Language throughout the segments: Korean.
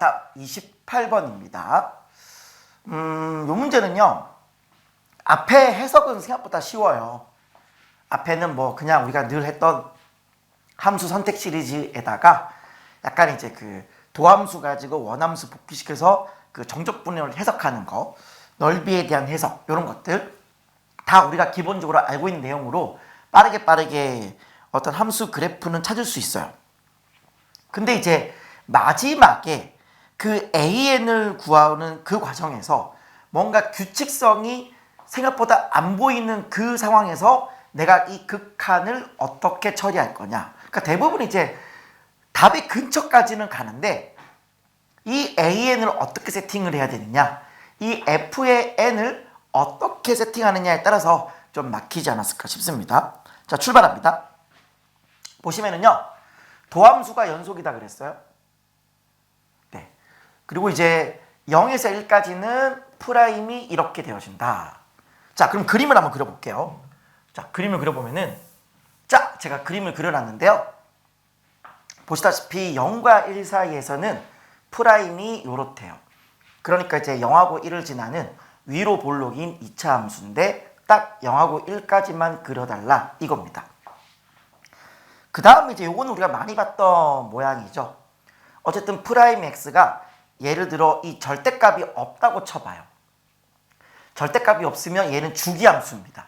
답 28번입니다. 요 문제는요, 앞에 해석은 생각보다 쉬워요. 앞에는 뭐 그냥 우리가 늘 했던 함수 선택 시리즈에다가 약간 이제 그 도함수 가지고 원함수 복귀시켜서 그 정적분열을 해석하는 거, 넓이에 대한 해석, 이런 것들 다 우리가 기본적으로 알고 있는 내용으로 빠르게 어떤 함수 그래프는 찾을 수 있어요. 근데 이제 마지막에 그 AN을 구하는 그 과정에서 뭔가 규칙성이 생각보다 안 보이는 그 상황에서 내가 이 극한을 어떻게 처리할 거냐. 그러니까 대부분 이제 답의 근처까지는 가는데 이 AN을 어떻게 세팅을 해야 되느냐, 이 F의 N을 어떻게 세팅하느냐에 따라서 좀 막히지 않았을까 싶습니다. 자, 출발합니다. 보시면은요, 도함수가 연속이다 그랬어요. 네. 그리고 이제 0에서 1까지는 프라임이 이렇게 되어진다. 자, 그럼 그림을 한번 그려볼게요. 자, 그림을 그려보면은, 자, 제가 그림을 그려놨는데요. 보시다시피 0과 1 사이에서는 프라임이 요렇대요. 그러니까 이제 0하고 1을 지나는 위로 볼록인 2차 함수인데 딱 0하고 1까지만 그려달라 이겁니다. 그 다음에 이제 요거는 우리가 많이 봤던 모양이죠. 어쨌든 프라임 x가 예를 들어 이 절대값이 없다고 쳐봐요. 절대값이 없으면 얘는 주기함수입니다.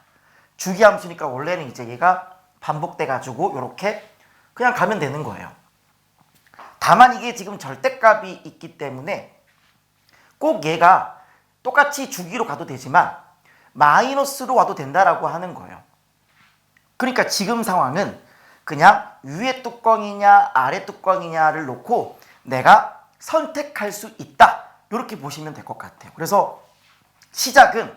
주기함수니까 원래는 이제 얘가 반복돼 가지고 요렇게 그냥 가면 되는 거예요. 다만 이게 지금 절대값이 있기 때문에 꼭 얘가 똑같이 주기로 가도 되지만 마이너스로 와도 된다라고 하는 거예요. 그러니까 지금 상황은 그냥 위에 뚜껑이냐 아래 뚜껑이냐를 놓고 내가 선택할 수 있다, 이렇게 보시면 될 것 같아요. 그래서 시작은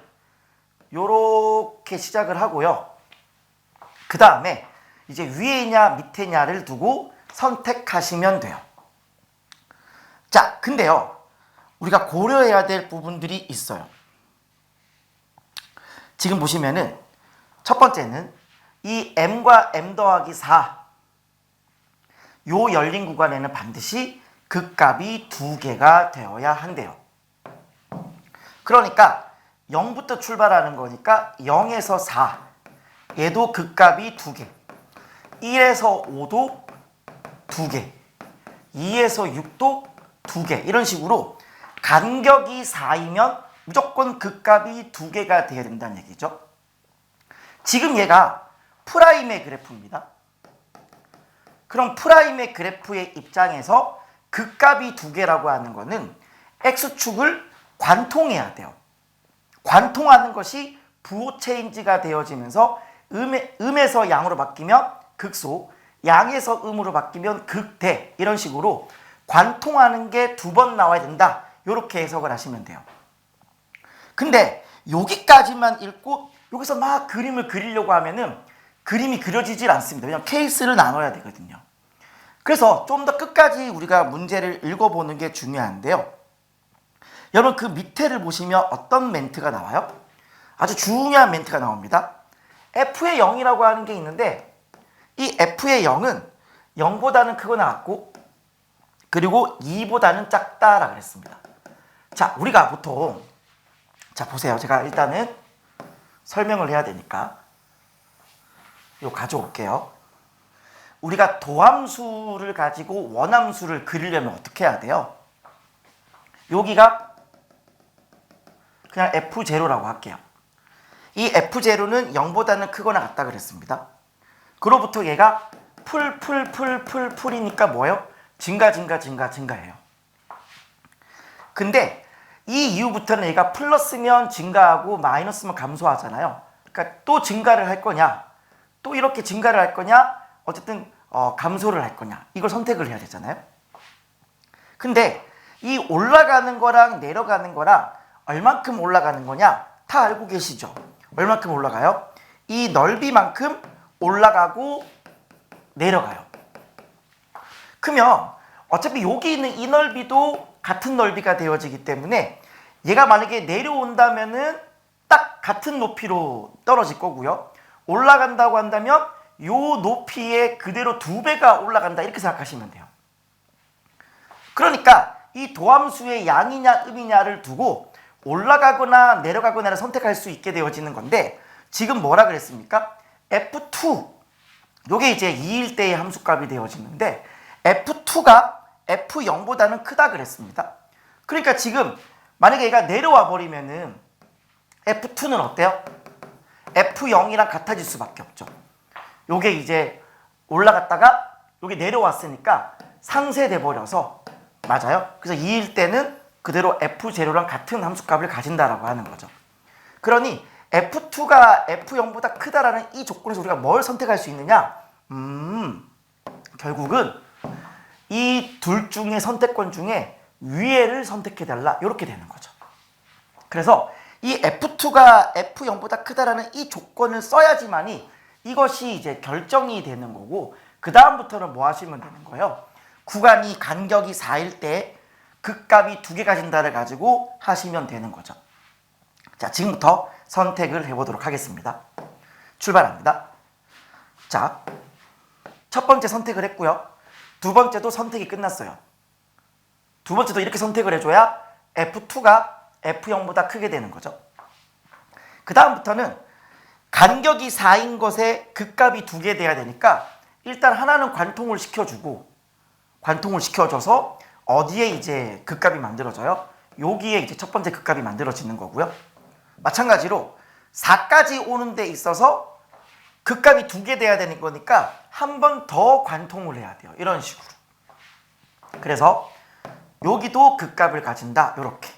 이렇게 시작을 하고요. 그 다음에 이제 위에냐 밑에냐를 두고 선택하시면 돼요. 자, 근데요, 우리가 고려해야 될 부분들이 있어요. 지금 보시면은 첫 번째는 이 m과 m 더하기 4, 요 열린 구간에는 반드시 극값이 2개가 되어야 한대요. 그러니까 0부터 출발하는 거니까 0에서 4, 얘도 극값이 2개, 1에서 5도 2개, 2에서 6도 2개, 이런 식으로 간격이 4이면 무조건 극값이 2개가 돼야 된다는 얘기죠. 지금 얘가 프라임의 그래프입니다. 그럼 프라임의 그래프의 입장에서 극값이 2개라고 하는 거는 x축을 관통해야 돼요. 관통하는 것이 부호 체인지가 되어지면서 음에서 양으로 바뀌면 극소, 양에서 음으로 바뀌면 극대, 이런 식으로 관통하는 게 2번 나와야 된다, 이렇게 해석을 하시면 돼요. 근데 여기까지만 읽고 여기서 막 그림을 그리려고 하면은 그림이 그려지질 않습니다. 왜냐하면 케이스를 나눠야 되거든요. 그래서 좀 더 끝까지 우리가 문제를 읽어보는 게 중요한데요. 여러분, 그 밑에를 보시면 어떤 멘트가 나와요? 아주 중요한 멘트가 나옵니다. f의 0이라고 하는 게 있는데 이 f의 0은 0보다는 크거나 같고 그리고 2보다는 작다라고 그랬습니다. 자, 우리가 보통, 자 보세요. 제가 일단은 설명을 해야 되니까 이거 가져올게요. 우리가 도함수를 가지고 원함수를 그리려면 어떻게 해야 돼요? 여기가 그냥 F0라고 할게요. 이 F0는 0보다는 크거나 같다 그랬습니다. 그로부터 얘가 풀이니까 뭐예요? 증가예요. 근데 이 이후부터는 얘가 플러스면 증가하고 마이너스면 감소하잖아요. 그러니까 또 증가를 할 거냐, 또 이렇게 증가를 할 거냐, 어쨌든 감소를 할 거냐, 이걸 선택을 해야 되잖아요. 근데 이 올라가는 거랑 내려가는 거랑 얼만큼 올라가는 거냐 다 알고 계시죠? 얼만큼 올라가요? 이 넓이만큼 올라가고 내려가요. 그러면 어차피 여기 있는 이 넓이도 같은 넓이가 되어지기 때문에 얘가 만약에 내려온다면은 딱 같은 높이로 떨어질 거고요. 올라간다고 한다면 요 높이에 그대로 2배가 올라간다, 이렇게 생각하시면 돼요. 그러니까 이 도함수의 양이냐 음이냐를 두고 올라가거나 내려가거나를 선택할 수 있게 되어지는 건데, 지금 뭐라 그랬습니까? F2, 요게 이제 2일 때의 함수값이 되어지는데 F2가 F0보다는 크다 그랬습니다. 그러니까 지금 만약에 얘가 내려와 버리면은 F2는 어때요? F0이랑 같아질 수밖에 없죠. 요게 이제 올라갔다가 요게 내려왔으니까 상쇄돼 버려서, 맞아요? 그래서 2일 때는 그대로 F0랑 같은 함수값을 가진다라고 하는 거죠. 그러니 F2가 F0보다 크다라는 이 조건에서 우리가 뭘 선택할 수 있느냐? 결국은 이 둘 중에 선택권 중에 위에를 선택해달라, 이렇게 되는 거죠. 그래서 이 F2가 F0보다 크다라는 이 조건을 써야지만이 이것이 이제 결정이 되는 거고, 그 다음부터는 뭐 하시면 되는 거예요? 구간이 간격이 4일 때 극값이 2개 가진다를 가지고 하시면 되는 거죠. 자, 지금부터 선택을 해보도록 하겠습니다. 출발합니다. 자, 첫 번째 선택을 했고요. 두 번째도 선택이 끝났어요. 두 번째도 이렇게 선택을 해줘야 F2가 F0보다 크게 되는 거죠. 그 다음부터는 간격이 4인 것에 극값이 2개 돼야 되니까 일단 하나는 관통을 시켜주고, 관통을 시켜줘서 어디에 이제 극값이 만들어져요? 여기에 이제 첫 번째 극값이 만들어지는 거고요. 마찬가지로 4까지 오는 데 있어서 극값이 2개 돼야 되는 거니까 한 번 더 관통을 해야 돼요. 이런 식으로. 그래서 여기도 극값을 가진다, 이렇게.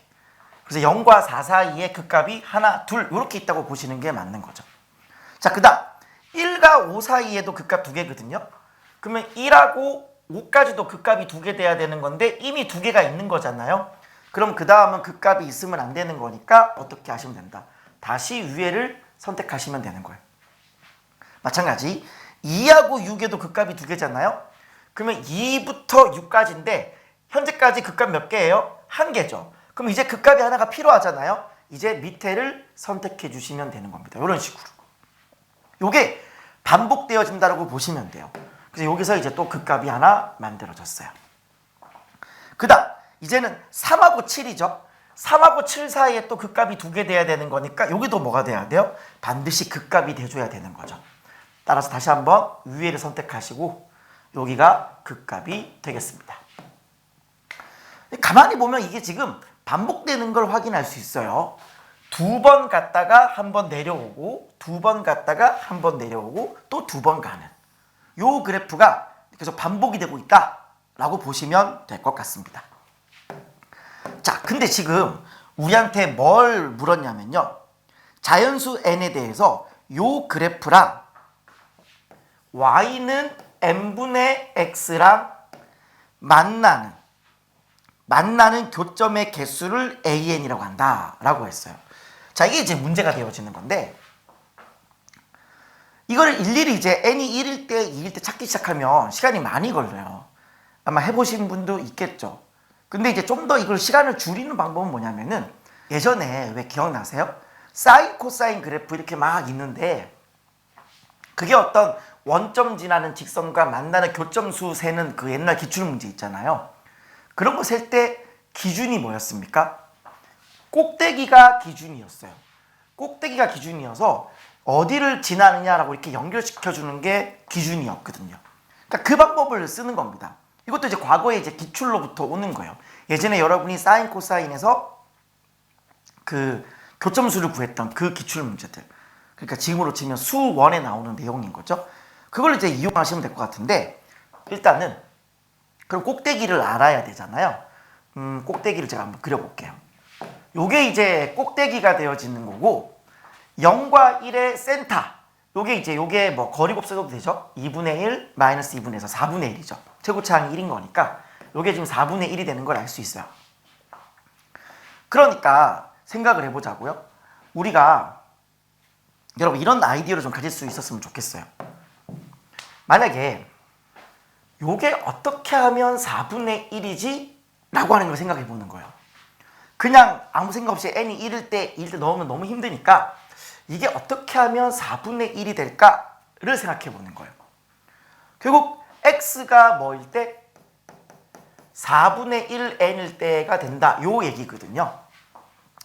그래서 0과 4 사이에 극값이 하나, 둘 이렇게 있다고 보시는 게 맞는 거죠. 자, 그 다음 1과 5 사이에도 극값 2개거든요. 그러면 1하고 5까지도 극값이 2개 돼야 되는 건데 이미 2개가 있는 거잖아요. 그럼 그 다음은 극값이 있으면 안 되는 거니까 어떻게 하시면 된다? 다시 위에를 선택하시면 되는 거예요. 마찬가지 2하고 6에도 극값이 2개잖아요. 그러면 2부터 6까지인데 현재까지 극값 몇 개예요? 1개죠. 그럼 이제 극값이 하나가 필요하잖아요. 이제 밑에를 선택해 주시면 되는 겁니다. 이런 식으로. 요게 반복되어진다고 보시면 돼요. 그래서 여기서 이제 또 극값이 하나 만들어졌어요. 그 다음 이제는 3하고 7이죠. 3하고 7 사이에 또 극값이 2개 돼야 되는 거니까 여기도 뭐가 돼야 돼요? 반드시 극값이 돼줘야 되는 거죠. 따라서 다시 한번 위에를 선택하시고 여기가 극값이 되겠습니다. 가만히 보면 이게 지금 반복되는 걸 확인할 수 있어요. 2번 갔다가 한 번 내려오고, 2번 갔다가 한 번 내려오고, 또 2번 가는 요 그래프가 계속 반복이 되고 있다라고 보시면 될 것 같습니다. 자, 근데 지금 우리한테 뭘 물었냐면요. 자연수 n에 대해서 요 그래프랑 y는 n분의 x랑 만나는 교점의 개수를 an이라고 한다라고 했어요. 자, 이게 이제 문제가 되어지는 건데, 이거를 일일이 이제 n이 1일 때, 2일 때 찾기 시작하면 시간이 많이 걸려요. 아마 해보신 분도 있겠죠. 근데 이제 좀 더 이걸 시간을 줄이는 방법은 뭐냐면은, 예전에 왜 기억나세요? 사인, 코사인 그래프 이렇게 막 있는데 그게 어떤 원점 지나는 직선과 만나는 교점수 세는 그 옛날 기출문제 있잖아요. 그런 거 셀 때 기준이 뭐였습니까? 꼭대기가 기준이었어요. 꼭대기가 기준이어서 어디를 지나느냐라고 이렇게 연결시켜주는 게 기준이었거든요. 그러니까 그 방법을 쓰는 겁니다. 이것도 이제 과거에 이제 기출로부터 오는 거예요. 예전에 여러분이 사인, 코사인에서 그 교점수를 구했던 그 기출 문제들. 그러니까 지금으로 치면 수원에 나오는 내용인 거죠. 그걸 이제 이용하시면 될 것 같은데, 일단은 그럼 꼭대기를 알아야 되잖아요. 꼭대기를 제가 한번 그려볼게요. 요게 이제 꼭대기가 되어지는 거고, 0과 1의 센터, 요게 뭐 거리곱 써도 되죠. 2분의 1 마이너스 2분의 1에서 4분의 1이죠. 최고차항이 1인 거니까 요게 지금 4분의 1이 되는 걸 알 수 있어요. 그러니까 생각을 해보자고요. 우리가 여러분 이런 아이디어를 좀 가질 수 있었으면 좋겠어요. 만약에 요게 어떻게 하면 4분의 1이지? 라고 하는 걸 생각해 보는 거예요. 그냥 아무 생각 없이 n이 1일 때 2일 때 넣으면 너무 힘드니까 이게 어떻게 하면 4분의 1이 될까를 생각해 보는 거예요. 결국 x가 뭐일 때? 4분의 1n일 때가 된다. 요 얘기거든요.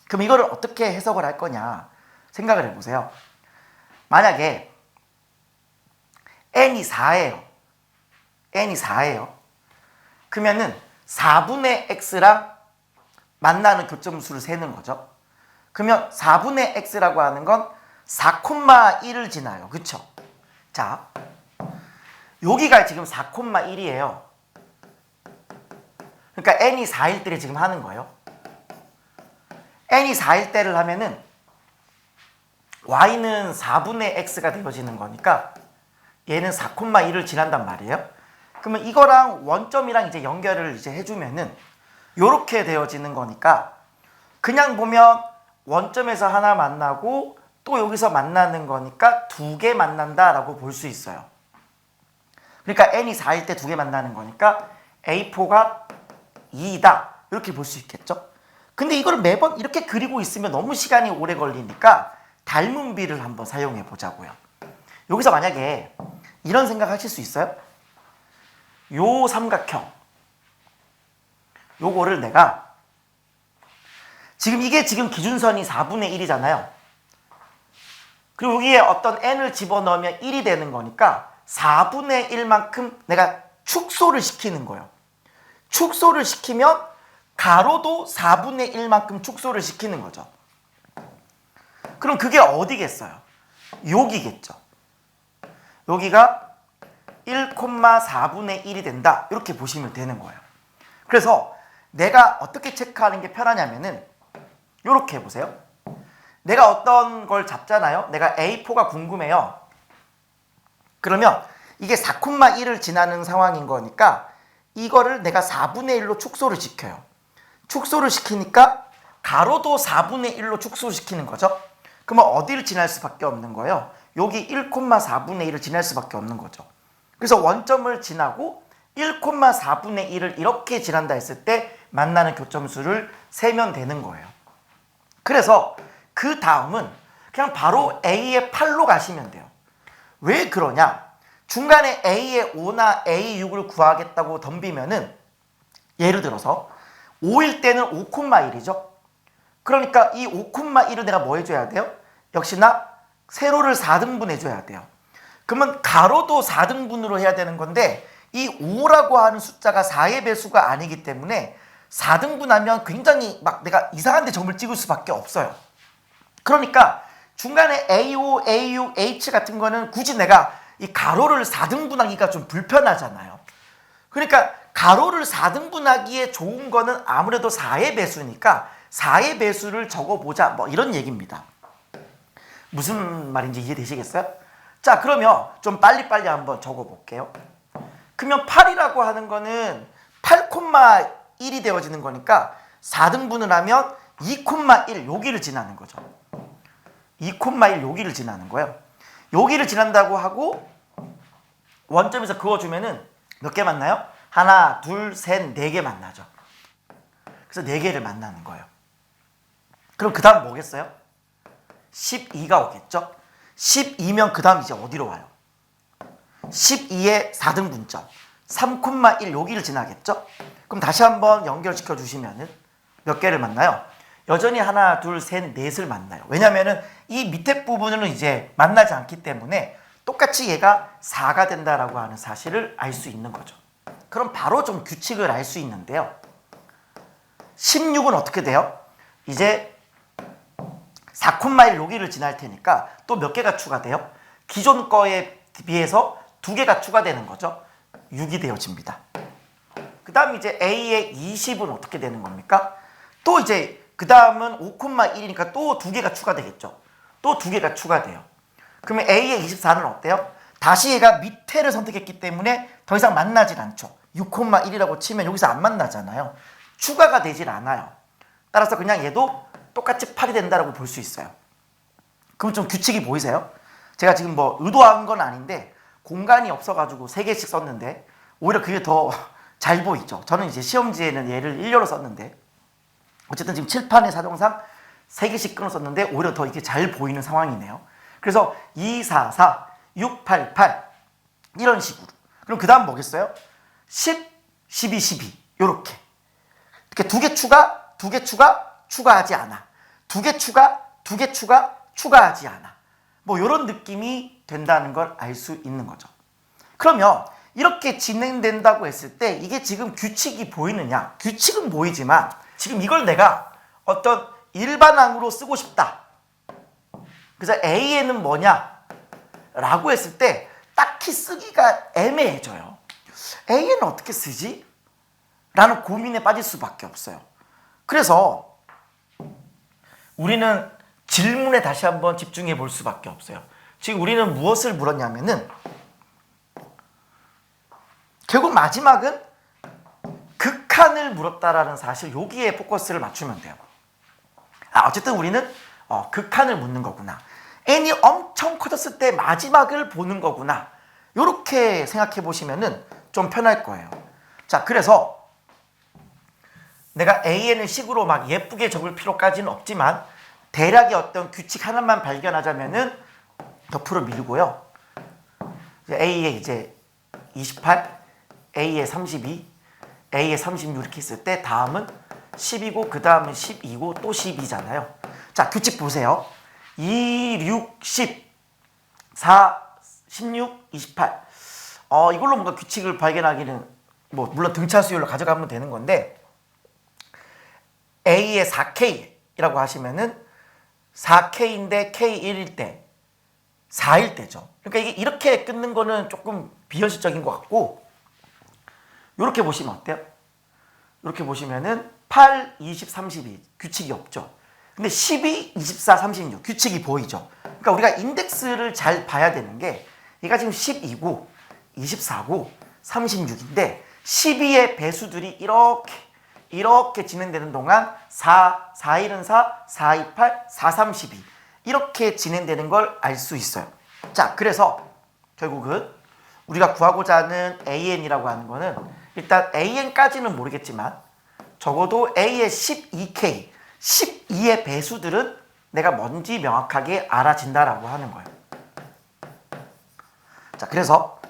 그럼 이거를 어떻게 해석을 할 거냐 생각을 해보세요. 만약에 n이 4예요. n이 4예요. 그러면은 4분의 x랑 만나는 교점수를 세는 거죠. 그러면 4분의 x라고 하는 건 4,1을 지나요. 그쵸? 자, 여기가 지금 4,1이에요. 그러니까 n이 4일 때를 지금 하는 거예요. n이 4일 때를 하면은 y는 4분의 x가 되어지는 거니까 얘는 4,1을 지난단 말이에요. 그러면 이거랑 원점이랑 이제 연결을 이제 해주면은 요렇게 되어지는 거니까 그냥 보면 원점에서 하나 만나고 또 여기서 만나는 거니까 두 개 만난다라고 볼 수 있어요. 그러니까 n이 4일 때 두 개 만나는 거니까 a4가 2이다 이렇게 볼 수 있겠죠. 근데 이걸 매번 이렇게 그리고 있으면 너무 시간이 오래 걸리니까 닮은비를 한번 사용해 보자고요. 여기서 만약에 이런 생각 하실 수 있어요? 요 삼각형 요거를 내가 지금 이게 지금 기준선이 4분의 1이잖아요. 그리고 여기에 어떤 n을 집어넣으면 1이 되는 거니까 4분의 1만큼 내가 축소를 시키는 거예요. 축소를 시키면 가로도 4분의 1만큼 축소를 시키는 거죠. 그럼 그게 어디겠어요? 여기겠죠. 여기가 1,4분의 1이 된다. 이렇게 보시면 되는 거예요. 그래서 내가 어떻게 체크하는 게 편하냐면은 이렇게 해보세요. 내가 어떤 걸 잡잖아요. 내가 A4가 궁금해요. 그러면 이게 4,1을 지나는 상황인 거니까 이거를 내가 4분의 1로 축소를 시켜요. 축소를 시키니까 가로도 4분의 1로 축소를 시키는 거죠. 그러면 어디를 지날 수밖에 없는 거예요? 여기 1,4분의 1을 지날 수밖에 없는 거죠. 그래서 원점을 지나고 1,4분의 1을 이렇게 지난다 했을 때 만나는 교점수를 세면 되는 거예요. 그래서 그 다음은 그냥 바로 A의 8로 가시면 돼요. 왜 그러냐? 중간에 A의 5나 A6을 구하겠다고 덤비면은 예를 들어서 5일 때는 5,1이죠. 그러니까 이 5,1을 내가 뭐 해줘야 돼요? 역시나 세로를 4등분 해줘야 돼요. 그러면 가로도 4등분으로 해야 되는 건데 이 5라고 하는 숫자가 4의 배수가 아니기 때문에 4등분하면 굉장히 막 내가 이상한 데 점을 찍을 수밖에 없어요. 그러니까 중간에 A5, A6, H 같은 거는 굳이 내가 이 가로를 4등분하기가 좀 불편하잖아요. 그러니까 가로를 4등분하기에 좋은 거는 아무래도 4의 배수니까 4의 배수를 적어보자 뭐 이런 얘기입니다. 무슨 말인지 이해되시겠어요? 자, 그러면 좀 빨리빨리 한번 적어볼게요. 그러면 8이라고 하는 거는 8,1이 되어지는 거니까 4등분을 하면 2,1 여기를 지나는 거죠. 2,1 여기를 지나는 거예요. 여기를 지난다고 하고 원점에서 그어주면은 몇 개 만나요? 하나, 둘, 셋, 네 개 만나죠. 그래서 네 개를 만나는 거예요. 그럼 그 다음 뭐겠어요? 12가 오겠죠? 12면 그 다음 이제 어디로 와요? 12의 4등분점 3,1 여기를 지나겠죠? 그럼 다시 한번 연결시켜 주시면은 몇 개를 만나요? 여전히 하나, 둘, 셋, 넷을 만나요. 왜냐면은 이 밑에 부분은 이제 만나지 않기 때문에 똑같이 얘가 4가 된다라고 하는 사실을 알 수 있는 거죠. 그럼 바로 좀 규칙을 알 수 있는데요. 16은 어떻게 돼요? 이제 4,1 여기를 지날 테니까 또 몇 개가 추가돼요? 기존 거에 비해서 2개가 추가되는 거죠. 6이 되어집니다. 그 다음 이제 A의 20은 어떻게 되는 겁니까? 또 이제 그 다음은 5,1이니까 또 2개가 추가되겠죠. 또 2개가 추가돼요. 그러면 A의 24는 어때요? 다시 얘가 밑에를 선택했기 때문에 더 이상 만나질 않죠. 6,1이라고 치면 여기서 안 만나잖아요. 추가가 되질 않아요. 따라서 그냥 얘도 똑같이 8이 된다라고 볼 수 있어요. 그럼 좀 규칙이 보이세요? 제가 지금 뭐 의도한 건 아닌데 공간이 없어가지고 3개씩 썼는데 오히려 그게 더 잘 보이죠. 저는 이제 시험지에는 얘를 일렬로 썼는데 어쨌든 지금 칠판의 사정상 3개씩 끊었었는데 오히려 더 이게 잘 보이는 상황이네요. 그래서 2, 4, 4, 6, 8, 8 이런 식으로. 그럼 그 다음 뭐겠어요? 10, 12, 12 이 요렇게. 이렇게 두 개 추가, 두 개 추가, 추가하지 않아. 두 개 추가, 두 개 추가, 추가하지 않아. 뭐 요런 느낌이 된다는 걸 알 수 있는 거죠. 그러면 이렇게 진행된다고 했을 때 이게 지금 규칙이 보이느냐? 규칙은 보이지만 지금 이걸 내가 어떤 일반항으로 쓰고 싶다. 그래서 AN은 뭐냐? 라고 했을 때 딱히 쓰기가 애매해져요. AN은 어떻게 쓰지? 라는 고민에 빠질 수밖에 없어요. 그래서 우리는 질문에 다시 한번 집중해 볼 수밖에 없어요. 지금 우리는 무엇을 물었냐면은 결국 마지막은 극한을 물었다라는 사실, 여기에 포커스를 맞추면 돼요. 어쨌든 우리는 극한을 묻는 거구나. n이 엄청 커졌을 때 마지막을 보는 거구나. 이렇게 생각해 보시면은 좀 편할 거예요. 자, 그래서 내가 an을 식으로 막 예쁘게 적을 필요까지는 없지만 대략의 어떤 규칙 하나만 발견하자면은 옆으로 밀고요. a에 이제 28, a에 32, a에 36 이렇게 있을 때 다음은 10이고 그 다음은 12고 또 12잖아요. 자, 규칙 보세요. 2, 6, 10, 4, 16, 28. 이걸로 뭔가 규칙을 발견하기는 뭐 물론 등차수열로 가져가면 되는 건데 a의 4k라고 하시면은 4k인데 k1일 때 4일 때죠. 그러니까 이게 이렇게 끊는 거는 조금 비현실적인 것 같고 이렇게 보시면 어때요? 이렇게 보시면은 8, 20, 32 규칙이 없죠. 근데 12, 24, 36 규칙이 보이죠. 그러니까 우리가 인덱스를 잘 봐야 되는 게 얘가 지금 12고 24고 36인데 12의 배수들이 이렇게 진행되는 동안 4, 4일은 4, 4, 2, 8, 4, 3, 12 이렇게 진행되는 걸 알 수 있어요. 자, 그래서 결국은 우리가 구하고자 하는 AN이라고 하는 거는 일단 AN까지는 모르겠지만 적어도 A의 12K, 12의 배수들은 내가 뭔지 명확하게 알아진다라고 하는 거예요. 자, 그래서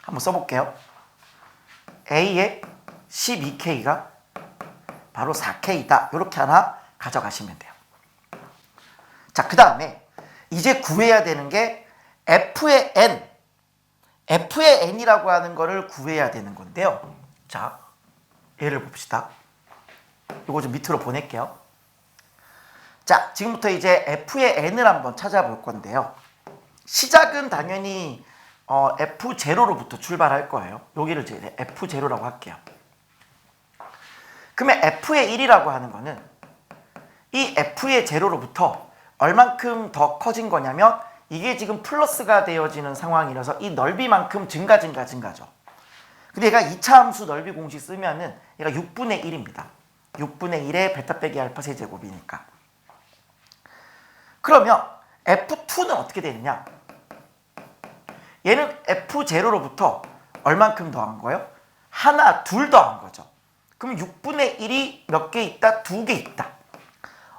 한번 써볼게요. A의 12K가 바로 4K다. 이렇게 하나 가져가시면 돼요. 자, 그 다음에 이제 구해야 되는 게 F의 N. F의 N이라고 하는 거를 구해야 되는 건데요. 자, 예를 봅시다. 이거 좀 밑으로 보낼게요. 자, 지금부터 이제 F의 N을 한번 찾아볼 건데요. 시작은 당연히 F0로부터 출발할 거예요. 여기를 이제 F0라고 할게요. 그러면 F의 1이라고 하는 거는 이 F의 0로부터 얼만큼 더 커진 거냐면 이게 지금 플러스가 되어지는 상황이라서 이 넓이만큼 증가죠. 근데 얘가 2차 함수 넓이 공식 쓰면은 얘가 6분의 1입니다. 6분의 1의 베타 빼기 알파 세제곱이니까. 그러면 F2는 어떻게 되느냐? 얘는 F0로부터 얼만큼 더한 거예요? 하나, 둘 더한 거죠. 그럼 6분의 1이 몇 개 있다? 2개 있다.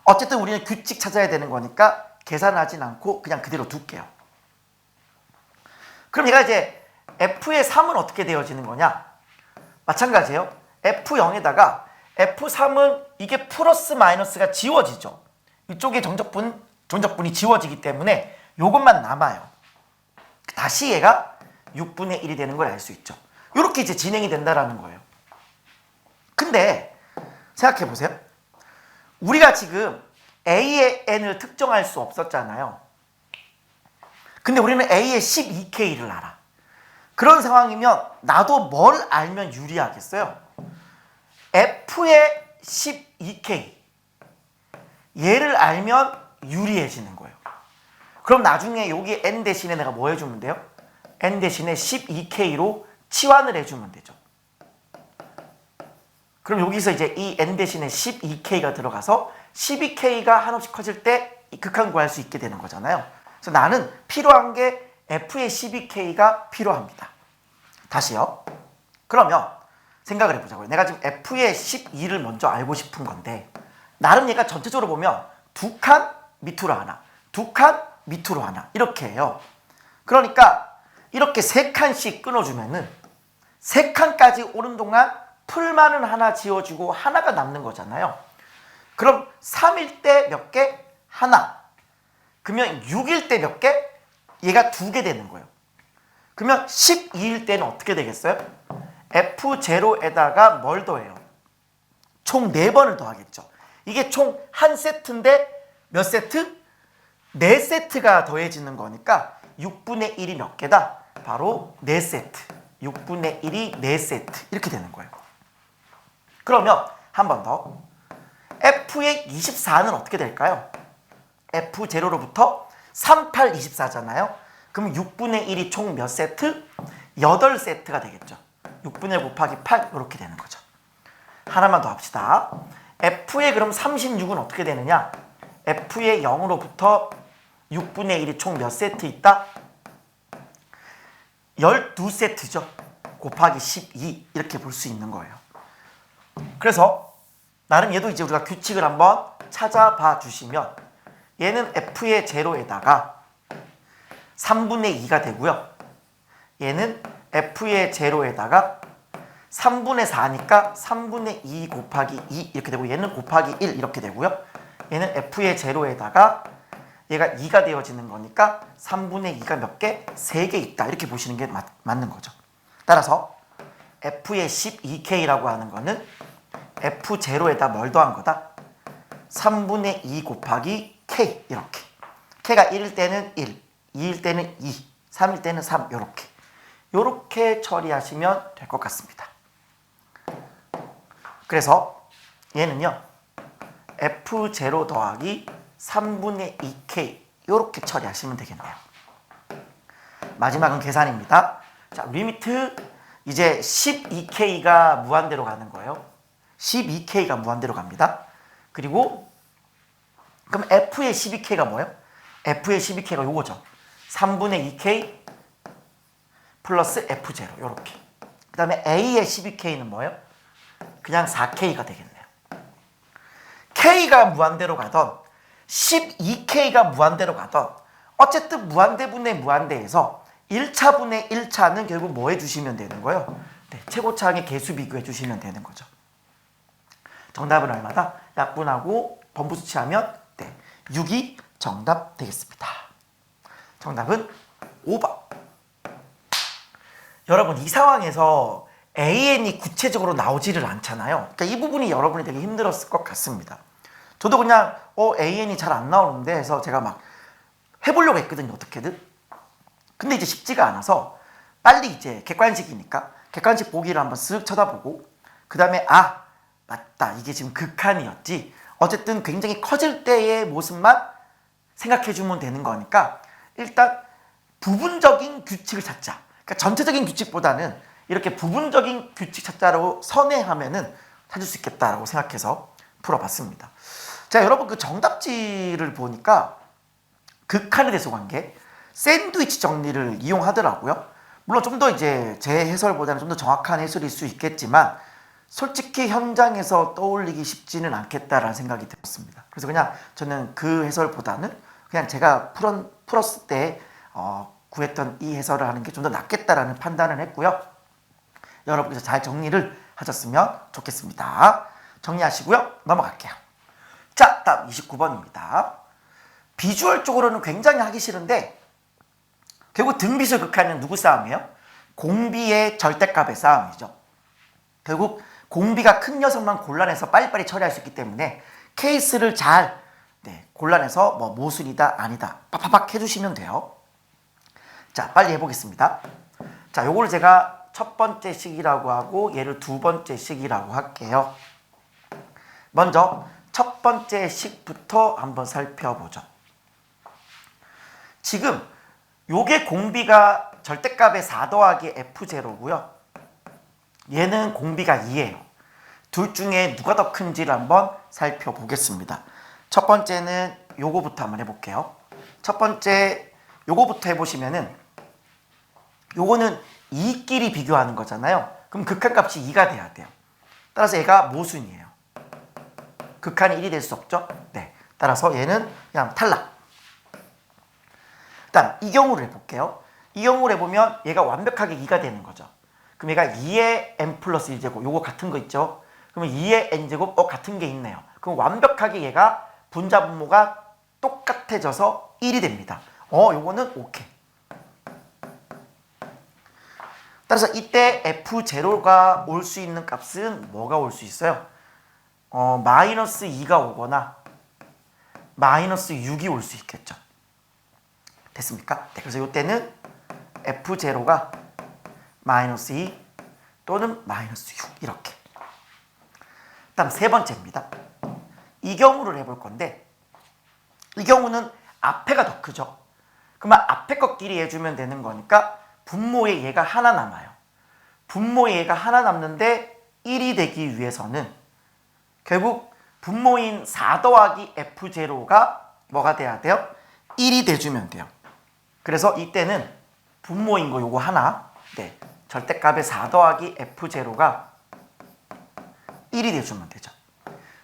어쨌든 우리는 규칙 찾아야 되는 거니까 계산하진 않고 그냥 그대로 둘게요. 그럼 얘가 이제 F의 3은 어떻게 되어지는 거냐? 마찬가지예요. F0에다가 F3은 이게 플러스 마이너스가 지워지죠. 이쪽에 전적분이 지워지기 때문에 이것만 남아요. 다시 얘가 6분의 1이 되는 걸 알 수 있죠. 이렇게 이제 진행이 된다라는 거예요. 근데 생각해 보세요. 우리가 지금 A의 N을 특정할 수 없었잖아요. 근데 우리는 A의 12K를 알아. 그런 상황이면 나도 뭘 알면 유리하겠어요? F의 12K 얘를 알면 유리해지는 거예요. 그럼 나중에 여기 N 대신에 내가 뭐 해주면 돼요? N 대신에 12K로 치환을 해주면 되죠. 그럼 여기서 이제 이 N 대신에 12K가 들어가서 12K가 한없이 커질 때 이 극한 구할 수 있게 되는 거잖아요. 그래서 나는 필요한 게 F의 12K가 필요합니다. 다시요. 그러면 생각을 해보자고요. 내가 지금 F의 12를 먼저 알고 싶은 건데 나름 얘가 전체적으로 보면 두 칸 밑으로 하나, 두 칸 밑으로 하나 이렇게 해요. 그러니까 이렇게 세 칸씩 끊어주면은 세 칸까지 오는 동안 풀만은 하나 지워주고 하나가 남는 거잖아요. 그럼 3일 때 몇 개? 하나. 그러면 6일 때 몇 개? 얘가 2개 되는 거예요. 그러면 12일 때는 어떻게 되겠어요? F0에다가 뭘 더해요? 총 4번을 더하겠죠. 이게 총 한 세트인데 몇 세트? 4세트가 더해지는 거니까 6분의 1이 몇 개다? 바로 4세트. 6분의 1이 4세트. 이렇게 되는 거예요. 그러면 한 번 더. F의 24는 어떻게 될까요? F0로부터 3, 8, 24잖아요. 그럼 6분의 1이 총 몇 세트? 8세트가 되겠죠. 6분의 1 곱하기 8 이렇게 되는 거죠. 하나만 더 합시다. F의 그럼 36은 어떻게 되느냐? F의 0으로부터 6분의 1이 총 몇 세트 있다? 12세트죠. 곱하기 12 이렇게 볼 수 있는 거예요. 그래서 나름 얘도 이제 우리가 규칙을 한번 찾아봐 주시면 얘는 F의 제로에다가 3분의 2가 되고요. 얘는 F의 제로에다가 3분의 4니까 3분의 2 곱하기 2 이렇게 되고 얘는 곱하기 1 이렇게 되고요. 얘는 F의 제로에다가 얘가 2가 되어지는 거니까 3분의 2가 몇 개? 3개 있다. 이렇게 보시는 게 맞는 거죠. 따라서 F의 12K라고 하는 거는 F0에다 뭘 더한 거다? 3분의 2 곱하기 K 이렇게. K가 1일 때는 1, 2일 때는 2, 3일 때는 3 이렇게. 이렇게 처리하시면 될 것 같습니다. 그래서 얘는요. F0 더하기 3분의 2K 이렇게 처리하시면 되겠네요. 마지막은 계산입니다. 자, 리미트 이제 12K가 무한대로 가는 거예요. 12K가 무한대로 갑니다. 그리고 그럼 F의 12K가 뭐예요? F의 12K가 요거죠. 3분의 2K 플러스 F0 요렇게. 그 다음에 A의 12K는 뭐예요? 그냥 4K가 되겠네요. K가 무한대로 가던 12K가 무한대로 가던 어쨌든 무한대분의 무한대에서 1차분의 1차는 결국 뭐 해주시면 되는 거예요? 네, 최고차항의 개수 비교해 주시면 되는 거죠. 정답은 얼마다? 약분하고 번부수치하면 네, 6이 정답 되겠습니다. 정답은 5번. 여러분 이 상황에서 AN이 구체적으로 나오지를 않잖아요. 그러니까 이 부분이 여러분이 되게 힘들었을 것 같습니다. 저도 그냥 AN이 잘 안 나오는데 해서 제가 막 해보려고 했거든요. 어떻게든. 근데 이제 쉽지가 않아서 빨리 이제 객관식이니까 객관식 보기를 한번 쓱 쳐다보고 그 다음에 아 맞다 이게 지금 극한이었지. 어쨌든 굉장히 커질 때의 모습만 생각해주면 되는 거니까 일단 부분적인 규칙을 찾자. 그러니까 전체적인 규칙보다는 이렇게 부분적인 규칙 찾자로 선회하면은 찾을 수 있겠다라고 생각해서 풀어봤습니다. 자, 여러분 그 정답지를 보니까 극한의 대소 관계, 샌드위치 정리를 이용하더라고요. 물론 좀 더 이제 제 해설보다는 좀 더 정확한 해설일 수 있겠지만 솔직히 현장에서 떠올리기 쉽지는 않겠다라는 생각이 들었습니다. 그래서 그냥 저는 그 해설보다는 그냥 제가 풀었을 때 구했던 이 해설을 하는 게 좀 더 낫겠다라는 판단을 했고요. 여러분께서 잘 정리를 하셨으면 좋겠습니다. 정리하시고요. 넘어갈게요. 자, 다음 29번입니다. 비주얼적으로는 굉장히 하기 싫은데 결국 등비술 극한은 누구 싸움이에요? 공비의 절대값의 싸움이죠. 결국 공비가 큰 녀석만 골라내서 빨리빨리 처리할 수 있기 때문에 케이스를 잘 골라내서 뭐 모순이다 아니다 팍팍팍 해주시면 돼요. 자, 빨리 해보겠습니다. 자, 요거를 제가 첫 번째 식이라고 하고 얘를 두 번째 식이라고 할게요. 먼저 첫 번째 식부터 한번 살펴보죠. 지금 요게 공비가 절대값의 4 더하기 F0고요. 얘는 공비가 2예요. 둘 중에 누가 더 큰지를 한번 살펴보겠습니다. 첫 번째는 요거부터 한번 해볼게요. 첫 번째 요거부터 해보시면은 요거는 2끼리 비교하는 거잖아요. 그럼 극한값이 2가 돼야 돼요. 따라서 얘가 모순이에요. 극한이 1이 될 수 없죠? 네. 따라서 얘는 그냥 탈락. 일단 이 경우를 해볼게요. 이 경우를 해보면 얘가 완벽하게 2가 되는 거죠. 그럼 얘가 2의 n 플러스 1제곱 요거 같은 거 있죠? 그러면 2의 n제곱 같은 게 있네요. 그럼 완벽하게 얘가 분자분모가 똑같아져서 1이 됩니다. 요거는 오케이. 따라서 이때 F0가 올 수 있는 값은 뭐가 올 수 있어요? 마이너스 2가 오거나 마이너스 6이 올 수 있겠죠. 됐습니까? 네, 그래서 이때는 F0가 마이너스 2 또는 마이너스 6 이렇게. 다음 세 번째입니다. 이 경우를 해볼 건데 이 경우는 앞에가 더 크죠. 그러면 앞에 것끼리 해주면 되는 거니까 분모에 얘가 하나 남아요. 분모에 얘가 하나 남는데 1이 되기 위해서는 결국 분모인 4 더하기 F0가 뭐가 돼야 돼요? 1이 돼주면 돼요. 그래서 이때는 분모인 거 요거 하나, 네, 절대값의 4 더하기 F0가 1이 돼주면 되죠.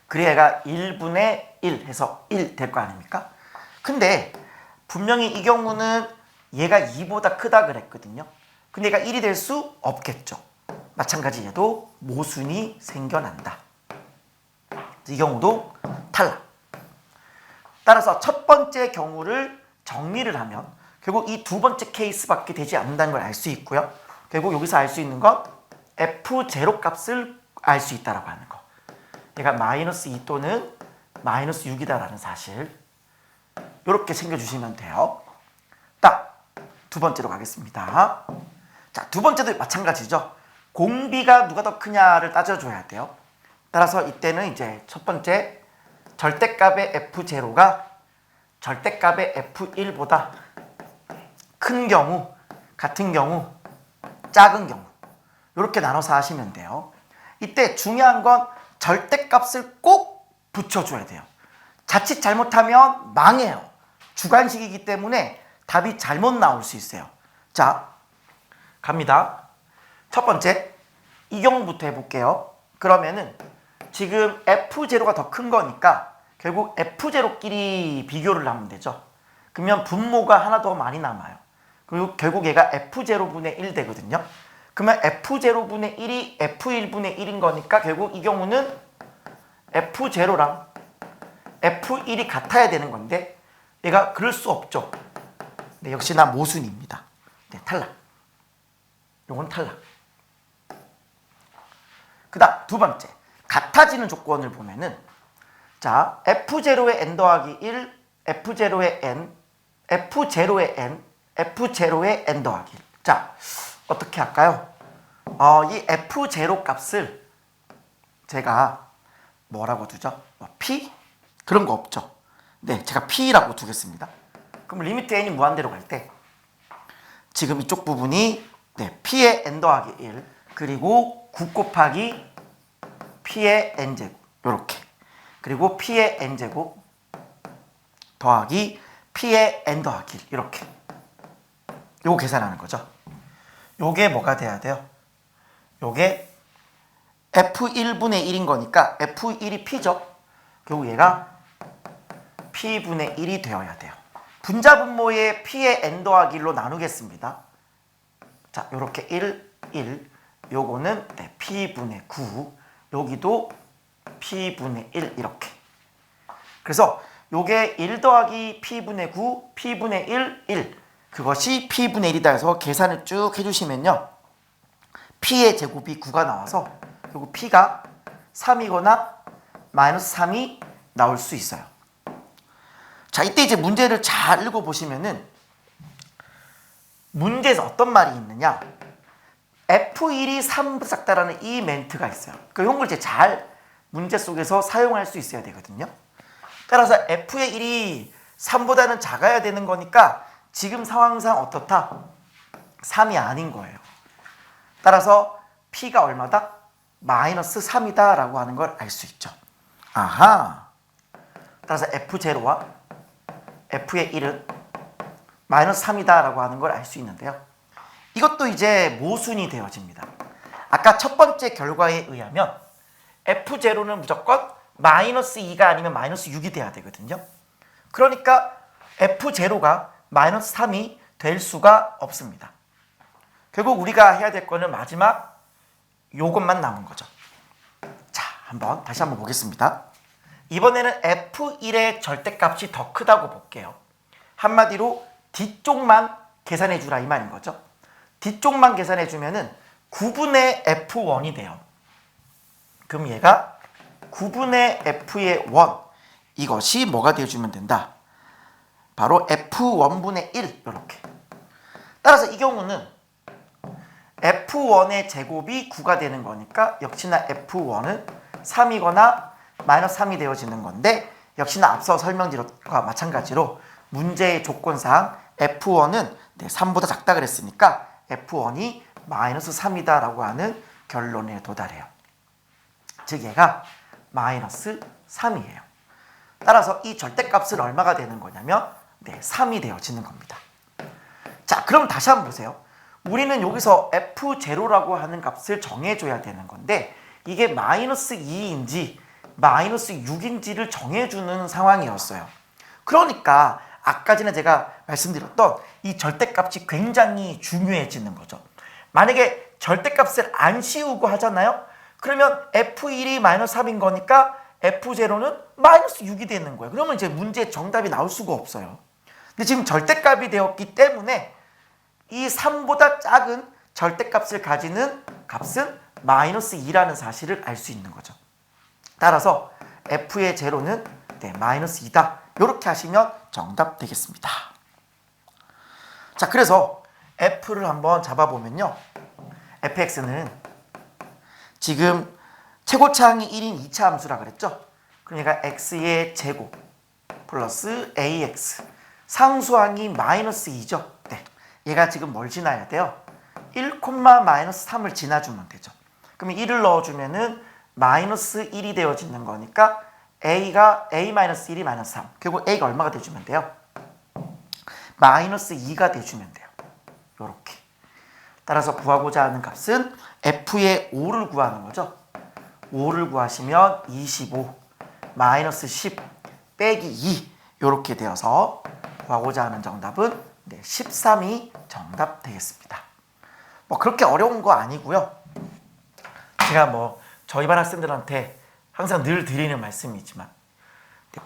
그래야 얘가 1분의 1 해서 1 될 거 아닙니까? 근데 분명히 이 경우는 얘가 2보다 크다 그랬거든요. 근데 얘가 1이 될 수 없겠죠. 마찬가지 얘도 모순이 생겨난다. 이 경우도 탈락. 따라서 첫 번째 경우를 정리를 하면 결국 이 두 번째 케이스밖에 되지 않는다는 걸 알 수 있고요. 결국 여기서 알 수 있는 건 F0 값을 알 수 있다라고 하는 거. 얘가 마이너스 2 또는 마이너스 6이다라는 사실. 이렇게 챙겨주시면 돼요. 딱 두 번째로 가겠습니다. 자, 두 번째도 마찬가지죠. 공비가 누가 더 크냐를 따져줘야 돼요. 따라서 이때는 이제 첫 번째 절대값의 F0가 절대값의 F1보다 큰 경우, 같은 경우, 작은 경우 이렇게 나눠서 하시면 돼요. 이때 중요한 건 절대값을 꼭 붙여줘야 돼요. 자칫 잘못하면 망해요. 주관식이기 때문에 답이 잘못 나올 수 있어요. 자, 갑니다. 첫 번째, 이 경우부터 해볼게요. 그러면은 지금 F0가 더 큰 거니까 결국 F0끼리 비교를 하면 되죠. 그러면 분모가 하나 더 많이 남아요. 그리고 결국 얘가 F0분의 1 되거든요. 그러면 F0분의 1이 F1분의 1인 거니까 결국 이 경우는 F0랑 F1이 같아야 되는 건데 얘가 그럴 수 없죠. 네, 역시나 모순입니다. 네, 탈락. 요건 탈락. 그 다음 두 번째, 같아지는 조건을 보면은 자, F0의 n 더하기 1, F0의 n, F0의 n, F0의 n 더하기 1. 자, 어떻게 할까요? 이 F0 값을 제가 뭐라고 두죠? P? 그런 거 없죠? 네, 제가 P라고 두겠습니다. 그럼 리미트 n이 무한대로 갈 때 지금 이쪽 부분이 네, P의 n 더하기 1 그리고 9 곱하기 P의 n제곱 요렇게 그리고 P의 n제곱 더하기 P의 n 더하기 1 이렇게 요거 계산하는 거죠. 요게 뭐가 돼야 돼요? 요게 F1분의 1인 거니까 F1이 P죠. 결국 얘가 P분의 1이 되어야 돼요. 분자분모의 P의 n 더하기 1로 나누겠습니다. 자, 요렇게 1, 1 요거는 네, P분의 9 여기도 P분의 1 이렇게. 그래서 요게 1 더하기 P분의 9, P분의 1, 1 그것이 P분의 1이다 해서 계산을 쭉 해주시면요. P의 제곱이 9가 나와서 그리고 P가 3이거나 마이너스 3이 나올 수 있어요. 자, 이때 이제 문제를 잘 읽어보시면은 문제에서 어떤 말이 있느냐 F1이 3보다 작다라는 이 멘트가 있어요. 그 이런 걸 이제 잘 문제 속에서 사용할 수 있어야 되거든요. 따라서 F의 1이 3보다는 작아야 되는 거니까 지금 상황상 어떻다? 3이 아닌 거예요. 따라서 P가 얼마다? 마이너스 3이다 라고 하는 걸 알 수 있죠. 아하. 따라서 F0와 F의 1은 마이너스 3이다 라고 하는 걸 알 수 있는데요. 이것도 이제 모순이 되어집니다. 아까 첫 번째 결과에 의하면 F0는 무조건 마이너스 2가 아니면 마이너스 6이 돼야 되거든요. 그러니까 F0가 마이너스 3이 될 수가 없습니다. 결국 우리가 해야 될 거는 마지막 요것만 남은 거죠. 자, 다시 한번 보겠습니다. 이번에는 F1의 절대값이 더 크다고 볼게요. 한마디로 뒤쪽만 계산해 주라 이 말인 거죠. 뒤쪽만 계산해 주면은 9분의 F1이 돼요. 그럼 얘가 9분의 F의 1, 이것이 뭐가 되어주면 된다? 바로 F1분의 1 이렇게. 따라서 이 경우는 F1의 제곱이 9가 되는 거니까 역시나 F1은 3이거나 마이너스 3이 되어지는 건데, 역시나 앞서 설명드린 것과 마찬가지로 문제의 조건상 F1은 3보다 작다 그랬으니까 F1이 마이너스 3이다 라고 하는 결론에 도달해요. 즉 얘가 마이너스 3이에요. 따라서 이 절대값은 얼마가 되는 거냐면 3이 되어지는 겁니다. 자, 그럼 다시 한번 보세요. 우리는 여기서 F0라고 하는 값을 정해줘야 되는 건데, 이게 마이너스 2인지 마이너스 6인지를 정해주는 상황이었어요. 그러니까 아까 전에 제가 말씀드렸던 이 절대값이 굉장히 중요해지는 거죠. 만약에 절대값을 안 씌우고 하잖아요. 그러면 F1이 마이너스 3인 거니까 F0는 마이너스 6이 되는 거예요. 그러면 이제 문제의 정답이 나올 수가 없어요. 근데 지금 절대값이 되었기 때문에 이 3보다 작은 절대값을 가지는 값은 마이너스 2라는 사실을 알 수 있는 거죠. 따라서 F의 제로는 마이너스 2다. 이렇게 하시면 정답 되겠습니다. 자, 그래서 F를 한번 잡아보면요. fx는 지금 최고차항이 1인 2차 함수라 그랬죠. 그럼 얘가 x의 제곱 플러스 ax, 상수항이 마이너스 2죠. 네, 얘가 지금 뭘 지나야 돼요? 1, 마이너스 3을 지나주면 되죠. 그럼 1을 넣어주면은 마이너스 1이 되어지는 거니까 a가 a-1이 마이너스 3. 결국 a가 얼마가 돼주면 돼요? 마이너스 2가 돼주면 돼요. 요렇게. 따라서 구하고자 하는 값은 f의 5를 구하는 거죠. 5를 구하시면 25 마이너스 10 빼기 2 요렇게 되어서 구하고자 하는 정답은 13이 정답 되겠습니다. 뭐 그렇게 어려운 거 아니고요. 제가 저희 반 학생들한테 항상 늘 드리는 말씀이지만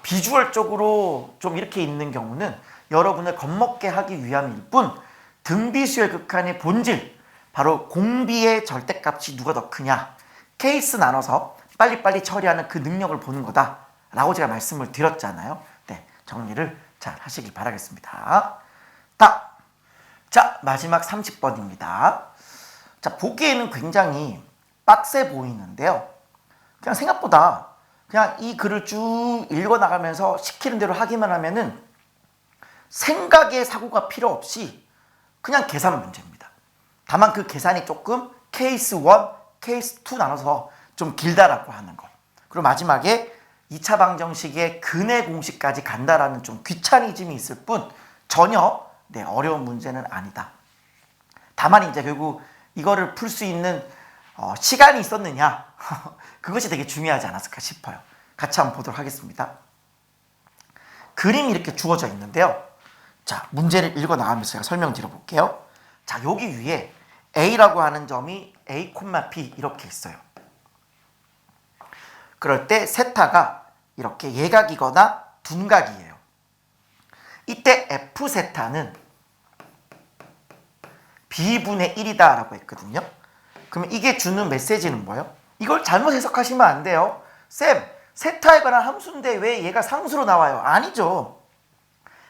비주얼적으로 좀 이렇게 있는 경우는 여러분을 겁먹게 하기 위함일 뿐, 등비수열 극한의 본질, 바로 공비의 절대값이 누가 더 크냐, 케이스 나눠서 빨리빨리 처리하는 그 능력을 보는 거다 라고 제가 말씀을 드렸잖아요. 네, 정리를 잘 하시길 바라겠습니다. 자, 마지막 30번입니다. 자, 보기에는 굉장히 빡세 보이는데요. 그냥 생각보다 그냥 이 글을 쭉 읽어나가면서 시키는 대로 하기만 하면은 생각의 사고가 필요 없이 그냥 계산 문제입니다. 다만 그 계산이 조금 케이스 1, 케이스 2 나눠서 좀 길다라고 하는 거. 그리고 마지막에 2차 방정식의 근의 공식까지 간다라는 좀 귀차니즘이 있을 뿐 전혀 어려운 문제는 아니다. 다만 이제 결국 이거를 풀 수 있는 시간이 있었느냐 그것이 되게 중요하지 않았을까 싶어요. 같이 한번 보도록 하겠습니다. 그림이 이렇게 주어져 있는데요. 자, 문제를 읽어 나가면서 제가 설명드려 볼게요. 자, 여기 위에 A라고 하는 점이 A, P 이렇게 있어요. 그럴 때 세타가 이렇게 예각이거나 둔각이에요. 이때 F 세타는 B분의 1이다 라고 했거든요. 그러면 이게 주는 메시지는 뭐예요? 이걸 잘못 해석하시면 안 돼요. 쌤, 세타에 관한 함수인데 왜 얘가 상수로 나와요? 아니죠.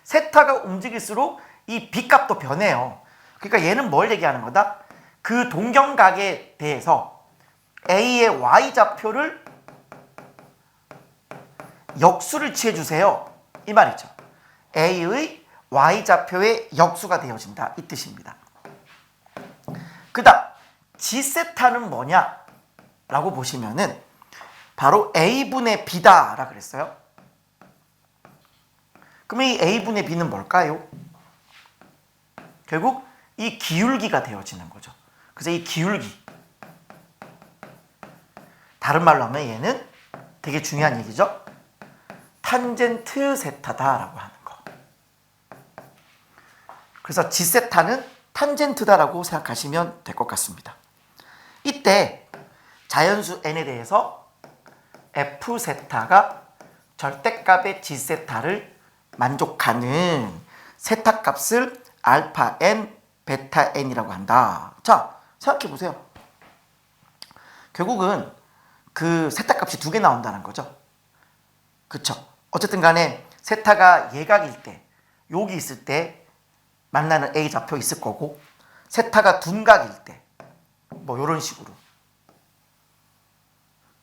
세타가 움직일수록 이 B값도 변해요. 그러니까 얘는 뭘 얘기하는 거다? 그 동경각에 대해서 A의 Y좌표를 역수를 취해주세요. 이 말이죠. A의 Y좌표의 역수가 되어진다. 이 뜻입니다. 그 다음 G세타는 뭐냐? 라고 보시면은 바로 A분의 B다 라 그랬어요. 그러면 이 A분의 B는 뭘까요? 결국 이 기울기가 되어지는 거죠. 그래서 이 기울기, 다른 말로 하면 얘는 되게 중요한 얘기죠. 탄젠트 세타다 라고 하는 거. 그래서 G세타는 탄젠트다라고 생각하시면 될 것 같습니다. 이때 자연수 n에 대해서 f 세타가 절대값의 g 세타를 만족하는 세타 값을 알파 n, 베타 n이라고 한다. 자, 생각해 보세요. 결국은 그 세타 값이 두 개 나온다는 거죠. 그쵸? 어쨌든 간에 세타가 예각일 때, 여기 있을 때 만나는 A 좌표 있을 거고, 세타가 둔각일 때, 뭐 이런 식으로.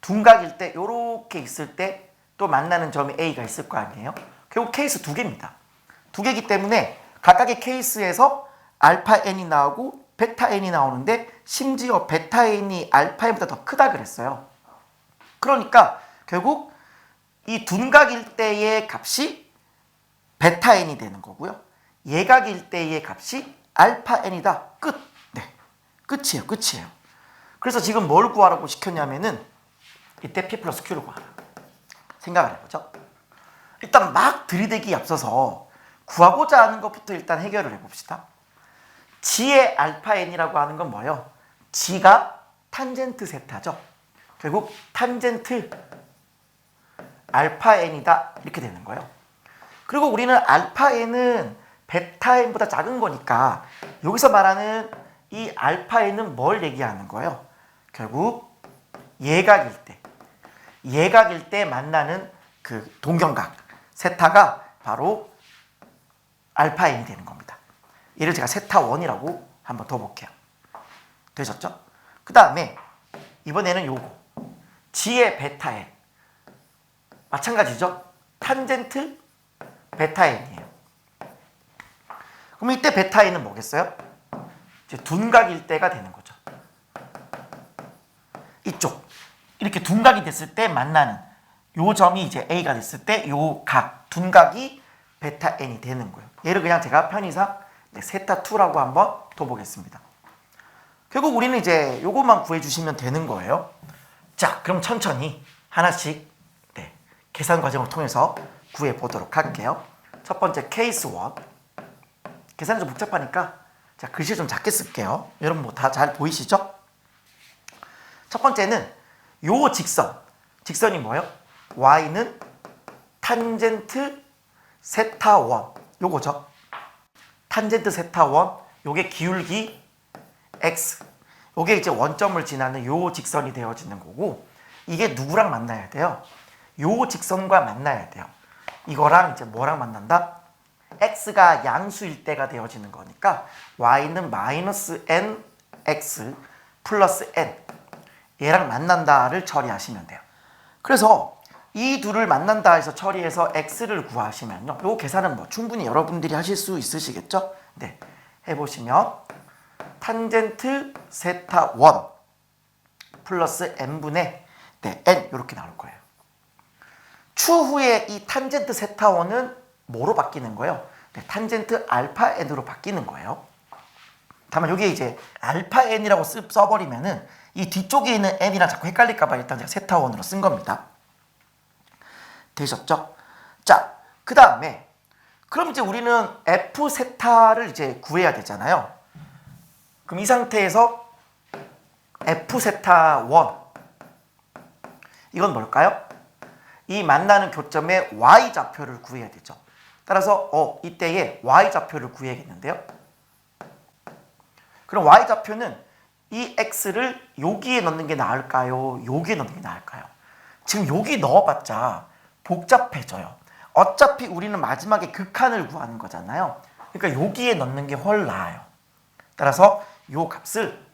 둔각일 때, 요렇게 있을 때 또 만나는 점이 A가 있을 거 아니에요? 결국 케이스 두 개입니다. 두 개이기 때문에 각각의 케이스에서 알파 n이 나오고 베타 n이 나오는데 심지어 베타 n이 알파 n보다 더 크다 그랬어요. 그러니까 결국 이 둔각일 때의 값이 베타 n이 되는 거고요. 예각일 때의 값이 알파 n이다. 끝. 네. 끝이에요. 끝이에요. 그래서 지금 뭘 구하라고 시켰냐면은 이때 P 플러스 Q를 구하라. 생각을 해보죠. 일단 막 들이대기 앞서서 구하고자 하는 것부터 일단 해결을 해봅시다. G의 알파 n이라고 하는 건 뭐예요? G가 탄젠트 세타죠. 결국 탄젠트 알파 n이다 이렇게 되는 거예요. 그리고 우리는 알파 n은 베타 n보다 작은 거니까 여기서 말하는 이 알파 n은 뭘 얘기하는 거예요? 결국 예각일 때 만나는 그 동경각 세타가 바로 알파 n이 되는 겁니다. 얘를 제가 세타 1이라고 한번 더 볼게요. 되셨죠? 그 다음에 이번에는 요거 G의 베타 n 마찬가지죠? 탄젠트 베타 n이에요. 그럼 이때 베타 n은 뭐겠어요? 이제 둔각일 때가 되는 거죠. 이쪽 이렇게 둔각이 됐을 때 만나는 요 점이 이제 A가 됐을 때 요 각 둔각이 베타 n이 되는 거예요. 얘를 그냥 제가 편의상 세타 2라고 한번 더 보겠습니다. 결국 우리는 이제 요것만 구해주시면 되는 거예요. 자, 그럼 천천히 하나씩 계산 과정을 통해서 구해보도록 할게요. 첫 번째 케이스 1. 계산이 좀 복잡하니까 자, 글씨 좀 작게 쓸게요. 여러분 뭐 다 잘 보이시죠? 첫 번째는 요 직선이 뭐예요? y는 탄젠트 세타 1 요거죠. 탄젠트 세타 1 요게 기울기 x 요게 이제 원점을 지나는 요 직선이 되어지는 거고 이게 누구랑 만나야 돼요? 요 직선과 만나야 돼요. 이거랑 이제 뭐랑 만난다? x가 양수일 때가 되어지는 거니까 y는 마이너스 n x 플러스 n 얘랑 만난다를 처리하시면 돼요. 그래서 이 둘을 만난다 해서 처리해서 x를 구하시면요. 요 계산은 뭐 충분히 여러분들이 하실 수 있으시겠죠? 네. 해보시면 탄젠트 세타 1 플러스 n분의 n 이렇게 나올 거예요. 추후에 이 탄젠트 세타 1은 뭐로 바뀌는 거예요? 네, 탄젠트 알파 n으로 바뀌는 거예요. 다만 여기에 이제 알파 n이라고 써버리면은 이 뒤쪽에 있는 n이랑 자꾸 헷갈릴까봐 일단 제가 세타 1으로 쓴 겁니다. 되셨죠? 자, 그 다음에 그럼 이제 우리는 f 세타를 이제 구해야 되잖아요. 그럼 이 상태에서 f 세타 1 이건 뭘까요? 이 만나는 교점의 y 좌표를 구해야 되죠. 따라서 이때에 y 좌표를 구해야겠는데요. 그럼 y 좌표는 이 x를 여기에 넣는 게 나을까요? 여기에 넣는 게 나을까요? 지금 여기 넣어봤자 복잡해져요. 어차피 우리는 마지막에 극한을 구하는 거잖아요. 그러니까 여기에 넣는 게 훨 나아요. 따라서 요 값을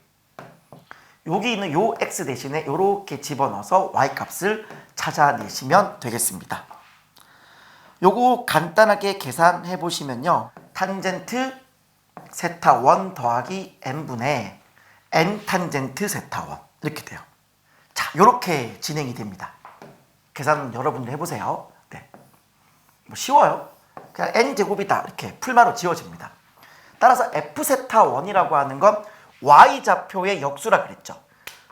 여기 있는 요 x 대신에 이렇게 집어넣어서 y 값을 찾아내시면 되겠습니다. 요거 간단하게 계산해 보시면요. 탄젠트 세타 1 더하기 n분의 n 탄젠트 세타 1 이렇게 돼요. 자, 요렇게 진행이 됩니다. 계산 여러분들 해보세요. 네. 뭐 쉬워요. 그냥 n제곱이다 이렇게 풀마로 지워집니다. 따라서 f 세타 1이라고 하는 건 y 좌표의 역수라 그랬죠.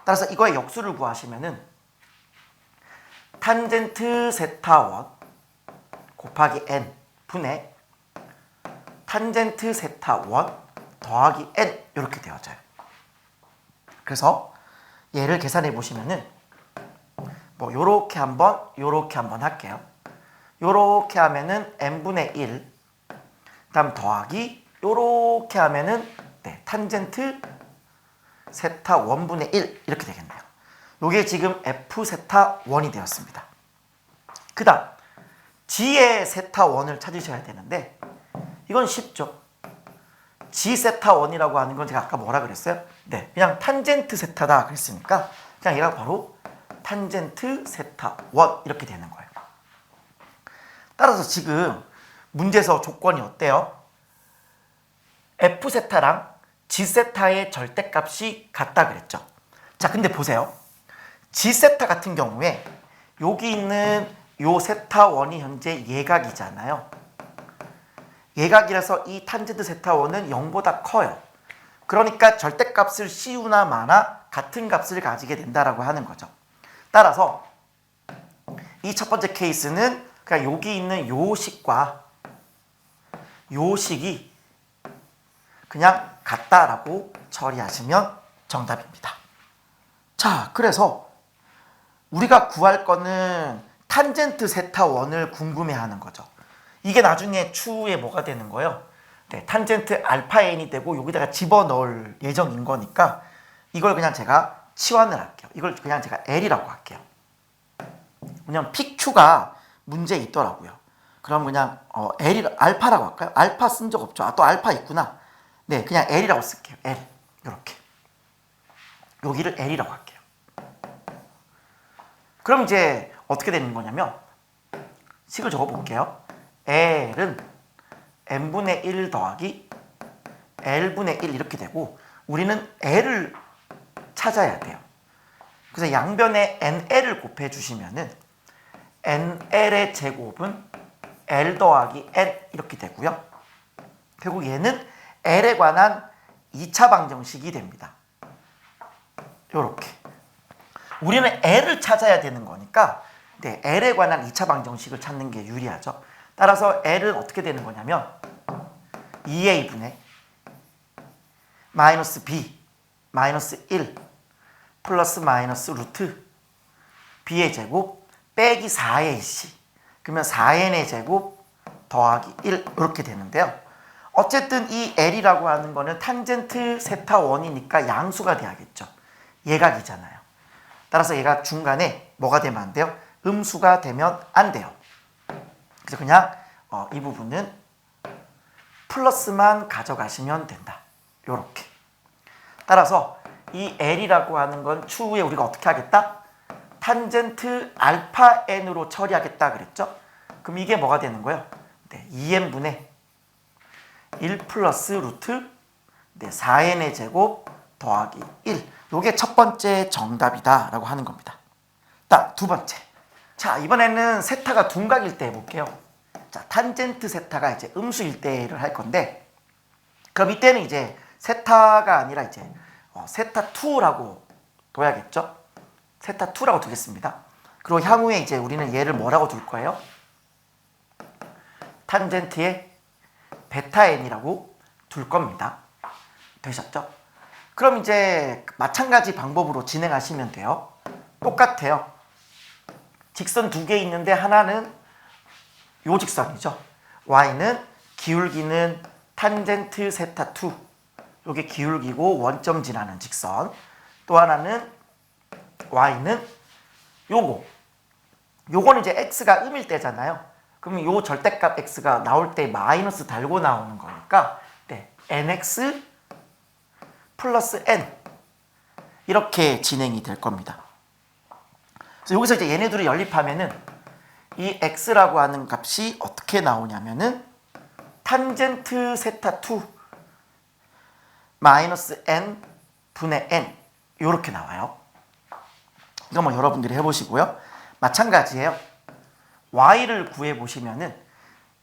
따라서 이거의 역수를 구하시면은 탄젠트 세타 1 곱하기 n 분의 탄젠트 세타 1 더하기 n 이렇게 되어져요. 그래서 얘를 계산해 보시면은 뭐 요렇게 한번 할게요. 요렇게 하면은 n분의 1 다음 더하기 요렇게 하면은 네, 탄젠트 세타 1분의 1 이렇게 되겠네요. 요게 지금 f 세타 1이 되었습니다. 그 다음 g의 세타 1을 찾으셔야 되는데 이건 쉽죠. g 세타 1이라고 하는 건 제가 아까 뭐라 그랬어요? 네, 그냥 탄젠트 세타다 그랬으니까 그냥 얘가 바로 탄젠트 세타 1 이렇게 되는 거예요. 따라서 지금 문제에서 조건이 어때요? f 세타랑 g 세타의 절대값이 같다 그랬죠. 자, 근데 보세요. g 세타 같은 경우에 여기 있는 요 세타 1이 현재 예각이잖아요. 예각이라서 이 탄젠트 세타 1은 0보다 커요. 그러니까 절대값을 씌우나 마나 같은 값을 가지게 된다라고 하는 거죠. 따라서 이 첫 번째 케이스는 그냥 여기 있는 요 식과 요 식이 그냥 같다라고 처리하시면 정답입니다. 자, 그래서 우리가 구할 거는 탄젠트 세타 1을 궁금해하는 거죠. 이게 나중에 추후에 뭐가 되는 거예요? 네, 탄젠트 알파 n이 되고 여기다가 집어넣을 예정인 거니까 이걸 그냥 제가 치환을 할게요. 이걸 그냥 제가 L이라고 할게요. 그냥 PQ가 문제에 있더라고요. 그럼 그냥 알파라고 할까요? 알파 쓴 적 없죠. 아, 또 알파 있구나. 네, 그냥 L이라고 쓸게요. L. 이렇게. 여기를 L이라고 할게요. 그럼 이제 어떻게 되는 거냐면 식을 적어볼게요. L은 n분의 1 더하기 L분의 1 이렇게 되고 우리는 L을 찾아야 돼요. 그래서 양변에 NL을 곱해주시면은 NL의 제곱은 L 더하기 N 이렇게 되고요. 결국 얘는 L에 관한 2차 방정식이 됩니다. 요렇게. 우리는 L을 찾아야 되는 거니까 네, L에 관한 2차 방정식을 찾는 게 유리하죠. 따라서 L은 어떻게 되는 거냐면 2a분의 마이너스 b 마이너스 1 플러스 마이너스 루트 b의 제곱 빼기 4ac 그러면 4n의 제곱 더하기 1 이렇게 되는데요. 어쨌든 이 L이라고 하는 거는 탄젠트 세타 1이니까 양수가 돼야겠죠. 예각이잖아요. 따라서 얘가 중간에 뭐가 되면 안 돼요? 음수가 되면 안 돼요. 그래서 그냥 이 부분은 플러스만 가져가시면 된다. 요렇게. 따라서 이 L이라고 하는 건 추후에 우리가 어떻게 하겠다? 탄젠트 알파 n으로 처리하겠다 그랬죠? 그럼 이게 뭐가 되는 거예요? 네, 2n분의 1 플러스 루트 네, 4n의 제곱 더하기 1. 요게 첫 번째 정답이다 라고 하는 겁니다. 딱 두 번째. 자, 이번에는 세타가 둔각일 때 해볼게요. 자, 탄젠트 세타가 이제 음수일 때를 할 건데, 그럼 이때는 이제 세타가 아니라 이제 세타 2라고 둬야겠죠? 세타 2라고 두겠습니다. 그리고 향후에 이제 우리는 얘를 뭐라고 둘 거예요? 탄젠트의 베타 n이라고 둘 겁니다. 되셨죠? 그럼 이제 마찬가지 방법으로 진행하시면 돼요. 똑같아요. 직선 두 개 있는데 하나는 요 직선이죠. y는 기울기는 탄젠트 세타 2. 요게 기울기고 원점 지나는 직선. 또 하나는 y는 요거는 이제 x가 음일 때잖아요. 그러면 요 절대값 x가 나올 때 마이너스 달고 나오는 거니까 네, nx 플러스 n 이렇게 진행이 될 겁니다. 그래서 여기서 이제 얘네들을 연립하면은 이 x라고 하는 값이 어떻게 나오냐면은 탄젠트 세타 2 마이너스 n 분의 n 이렇게 나와요. 이거 뭐 여러분들이 해보시고요. 마찬가지예요. y를 구해보시면은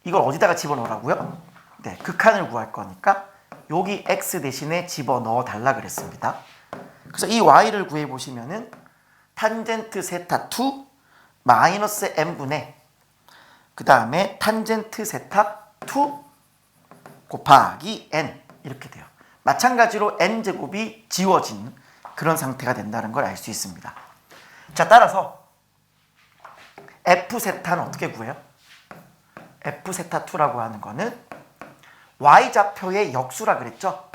이걸 어디다가 집어넣으라고요? 네, 극한을 구할 거니까 여기 x 대신에 집어넣어 달라 그랬습니다. 그래서 이 y를 구해보시면은 탄젠트 세타 2 마이너스 n분의 그 다음에 탄젠트 세타 2 곱하기 n 이렇게 돼요. 마찬가지로 n제곱이 지워진 그런 상태가 된다는 걸 알 수 있습니다. 자, 따라서 F세타는 어떻게 구해요? F세타2라고 하는 거는 Y좌표의 역수라 그랬죠?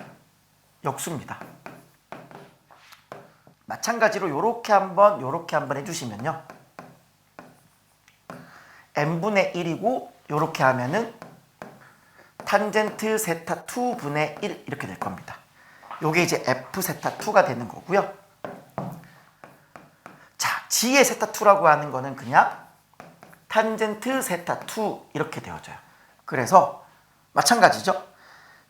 역수입니다. 마찬가지로 요렇게 한번 해주시면요. n분의 1이고 요렇게 하면은 탄젠트 세타 2분의 1 이렇게 될 겁니다. 요게 이제 F세타 2가 되는 거고요. 자, G의 세타 2라고 하는 거는 그냥 탄젠트 세타 2 이렇게 되어져요. 그래서 마찬가지죠.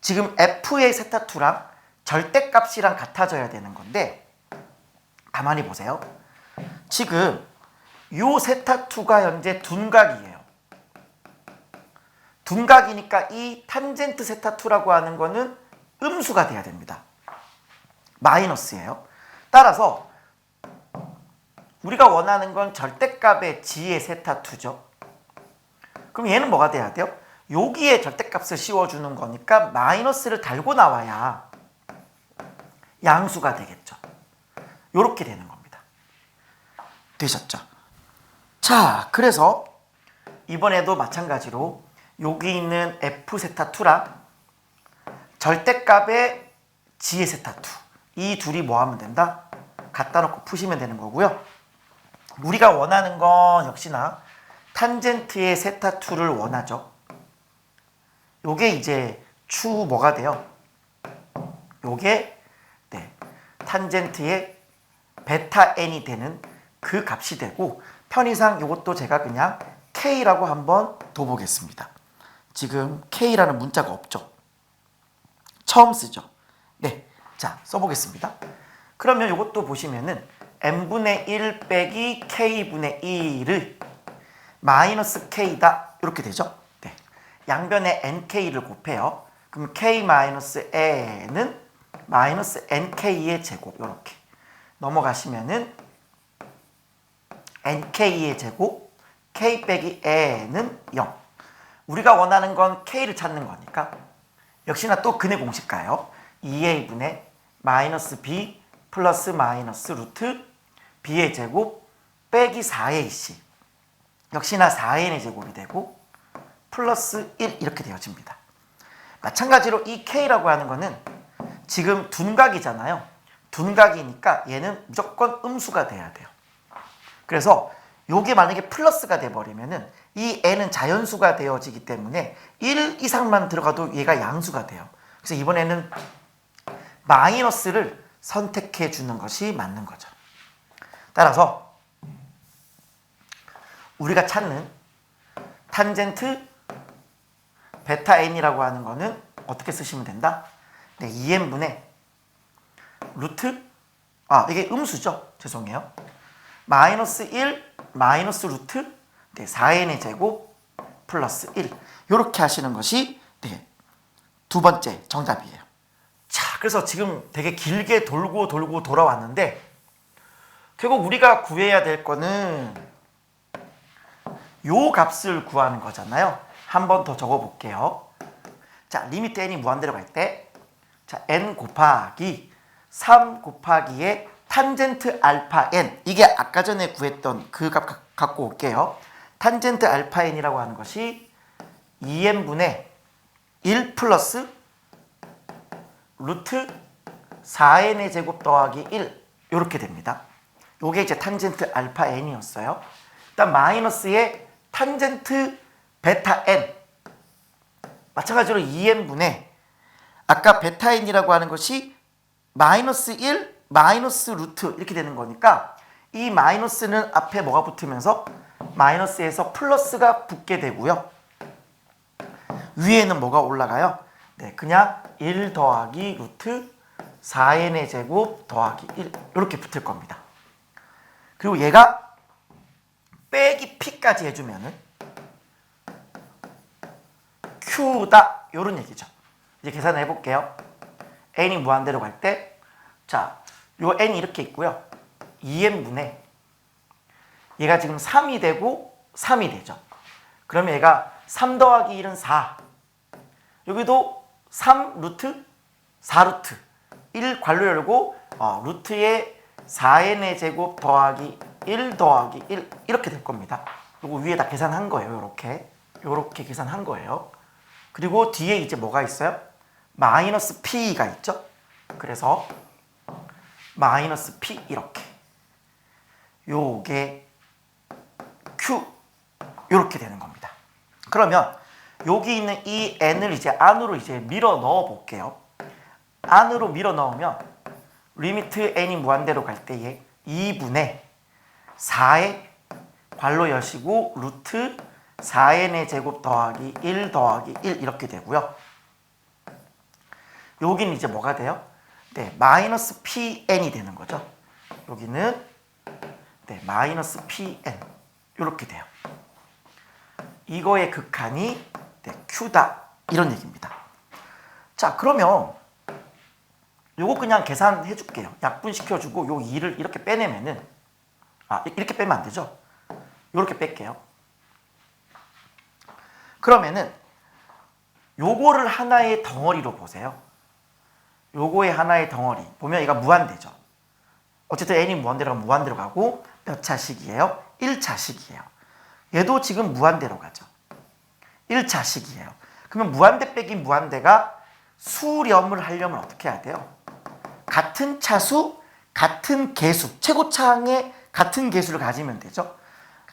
지금 F의 세타 2랑 절대값이랑 같아져야 되는 건데 가만히 보세요. 지금 요 세타 2가 현재 둔각이에요. 둔각이니까 이 탄젠트 세타 2라고 하는 거는 음수가 돼야 됩니다. 마이너스예요. 따라서 우리가 원하는 건 절대값의 G의 세타 2죠. 그럼 얘는 뭐가 돼야 돼요? 여기에 절대값을 씌워주는 거니까 마이너스를 달고 나와야 양수가 되겠죠. 요렇게 되는 겁니다. 되셨죠? 자, 그래서 이번에도 마찬가지로 여기 있는 F세타 2랑 절대값의 G의 세타 2, 이 둘이 뭐 하면 된다? 갖다 놓고 푸시면 되는 거고요. 우리가 원하는 건 역시나 탄젠트의 세타 2를 원하죠. 요게 이제 추 뭐가 돼요? 요게 탄젠트의 베타 n이 되는 그 값이 되고, 편의상 요것도 제가 그냥 K라고 한번 둬보겠습니다. 지금 K라는 문자가 없죠. 처음 쓰죠. 네, 자 써보겠습니다. 그러면 요것도 보시면은 n분의 1 빼기 K분의 1을 마이너스 K다 이렇게 되죠. 네, 양변에 NK를 곱해요. 그럼 K 마이너스 N은 마이너스 NK의 제곱 이렇게 넘어가시면은 NK의 제곱 K 빼기 N은 0. 우리가 원하는 건 K를 찾는 거니까 역시나 또 근의 공식 가요. 2A분의 마이너스 B 플러스 마이너스 루트 B의 제곱 빼기 4AC, 역시나 4N의 제곱이 되고 플러스 1 이렇게 되어집니다. 마찬가지로 이 K라고 하는 거는 지금 둔각이잖아요. 둔각이니까 얘는 무조건 음수가 돼야 돼요. 그래서 요게 만약에 플러스가 돼버리면은 이 n은 자연수가 되어지기 때문에 1 이상만 들어가도 얘가 양수가 돼요. 그래서 이번에는 마이너스를 선택해 주는 것이 맞는 거죠. 따라서 우리가 찾는 탄젠트 베타 n이라고 하는 거는 어떻게 쓰시면 된다? 네, 2n분의 루트, 이게 음수죠. 죄송해요. 마이너스 1 마이너스 루트 4n의 제곱 플러스 1, 이렇게 하시는 것이 두 번째 정답이에요. 자, 그래서 지금 되게 길게 돌고 돌아왔는데 결국 우리가 구해야 될 거는 요 값을 구하는 거잖아요. 한 번 더 적어 볼게요. 자, 리미트 n이 무한대로 갈 때, 자, n 곱하기 3 곱하기의 탄젠트 알파 n, 이게 아까 전에 구했던 그 값 갖고 올게요. 탄젠트 알파 n이라고 하는 것이 2n분의 1 플러스 루트 4n의 제곱 더하기 1 이렇게 됩니다. 요게 이제 탄젠트 알파 n이었어요. 일단 마이너스의 탄젠트 베타 n, 마찬가지로 2n분의 아까 베타 n이라고 하는 것이 마이너스 1 마이너스 루트 이렇게 되는 거니까 이 마이너스는 앞에 뭐가 붙으면서 마이너스에서 플러스가 붙게 되고요. 위에는 뭐가 올라가요? 네, 그냥 1 더하기 루트 4n의 제곱 더하기 1 이렇게 붙을 겁니다. 그리고 얘가 빼기 p까지 해주면은 q다 이런 얘기죠. 이제 계산을 해볼게요. n이 무한대로 갈 때, 자, 요 n이 이렇게 있고요. 2n분의 얘가 지금 3이 되고 3이 되죠. 그러면 얘가 3 더하기 1은 4, 여기도 3 루트 4루트 1 괄호 열고 루트의 4n의 제곱 더하기 1 더하기 1 이렇게 될 겁니다. 요거 위에다 계산한 거예요. 요렇게 계산한 거예요. 그리고 뒤에 이제 뭐가 있어요? 마이너스 p가 있죠. 그래서 마이너스 p 이렇게 요게 q 요렇게 되는 겁니다. 그러면 여기 있는 이 n을 이제 안으로 이제 밀어 넣어 볼게요. 안으로 밀어 넣으면 리미트 n이 무한대로 갈 때에 2분의 4의 괄호 여시고 루트 4n의 제곱 더하기 1 더하기 1 이렇게 되고요. 여기는 이제 뭐가 돼요? 네, 마이너스 pn이 되는 거죠. 여기는 네, 마이너스 pn 이렇게 돼요. 이거의 극한이 네, q다 이런 얘기입니다. 자, 그러면 요거 그냥 계산해 줄게요. 약분시켜주고 요 2를 이렇게 빼내면은 이렇게 빼면 안 되죠? 요렇게 뺄게요. 그러면은 요거를 하나의 덩어리로 보세요. 요거의 하나의 덩어리 보면 얘가 무한대죠. 어쨌든 n이 무한대로 가면 무한대로 가고 몇 차식이에요? 1차식이에요. 얘도 지금 무한대로 가죠. 1차식이에요. 그러면 무한대 빼기 무한대가 수렴을 하려면 어떻게 해야 돼요? 같은 차수, 같은 개수, 최고차항의 같은 개수를 가지면 되죠.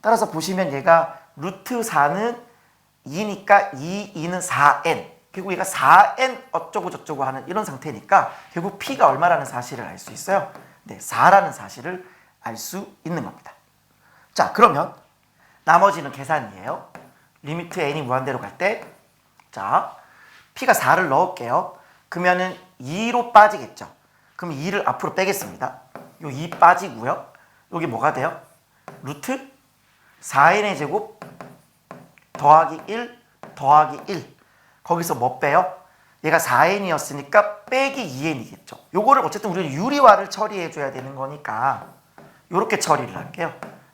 따라서 보시면 얘가 루트 4는 2니까 2는 4n. 결국 얘가 4n 어쩌고 저쩌고 하는 이런 상태니까 결국 p가 얼마라는 사실을 알 수 있어요. 네, 4라는 사실을 알 수 있는 겁니다. 자, 그러면 나머지는 계산이에요. 리미트 n이 무한대로 갈 때, 자, p가 4를 넣을게요. 그러면은 2로 빠지겠죠. 그럼 2를 앞으로 빼겠습니다. 요 2 빠지고요. 여기 뭐가 돼요? 루트 4n의 제곱 더하기 1 더하기 1. 거기서 뭐 빼요? 얘가 4n이었으니까 빼기 2n이겠죠. 요거를 어쨌든 우리는 유리화를 처리해 줘야 되는 거니까 요렇게 처리를 할게요.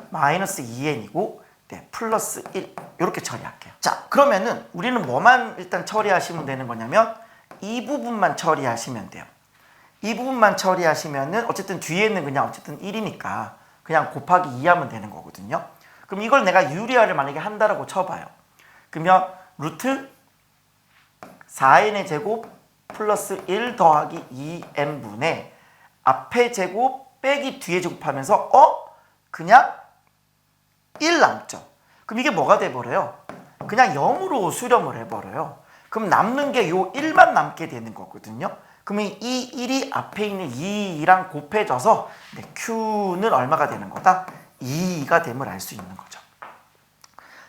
마이너스 2n이고 네, 플러스 1 요렇게 처리할게요. 자, 그러면은 우리는 뭐만 일단 처리하시면 되는 거냐면 이 부분만 처리하시면 돼요. 이 부분만 처리하시면은 어쨌든 뒤에는 그냥 어쨌든 1이니까 그냥 곱하기 2 하면 되는 거거든요. 그럼 이걸 내가 유리화를 만약에 한다라고 쳐봐요. 그러면 루트 4n의 제곱 플러스 1 더하기 2n분의 앞에 제곱 빼기 뒤에 제곱하면서 그냥 1 남죠. 그럼 이게 뭐가 돼버려요? 그냥 0으로 수렴을 해버려요. 그럼 남는 게 요 1만 남게 되는 거거든요. 그러면 이 1이 앞에 있는 2랑 곱해져서 네, Q는 얼마가 되는 거다? 2가 됨을 알 수 있는 거죠.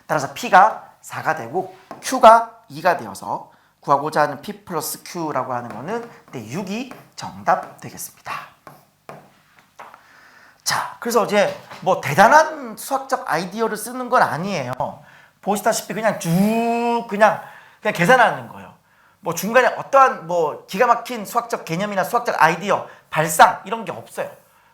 따라서 P가 4가 되고 Q가 2가 되어서 구하고자 하는 P 플러스 Q라고 하는 거는 네, 6이 정답 되겠습니다. 자, 그래서 이제 뭐 대단한 수학적 아이디어를 쓰는 건 아니에요. 보시다시피 그냥 쭉 그냥 계산하는 거예요. 뭐 중간에 어떠한 뭐 기가 막힌 수학적 개념이나 수학적 아이디어 발상 이런 게 없어요.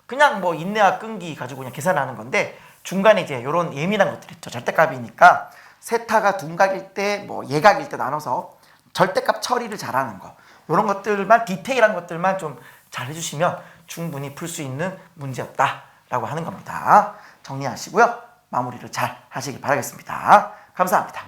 그냥 뭐 인내와 끈기 가지고 그냥 계산하는 건데 중간에 이제 이런 예민한 것들 있죠. 절대값이니까 세타가 둔각일 때 뭐 예각일 때 나눠서 절대값 처리를 잘하는 거 이런 것들만 디테일한 것들만 좀 잘 해주시면 충분히 풀 수 있는 문제였다라고 하는 겁니다. 정리하시고요. 마무리를 잘 하시길 바라겠습니다. 감사합니다.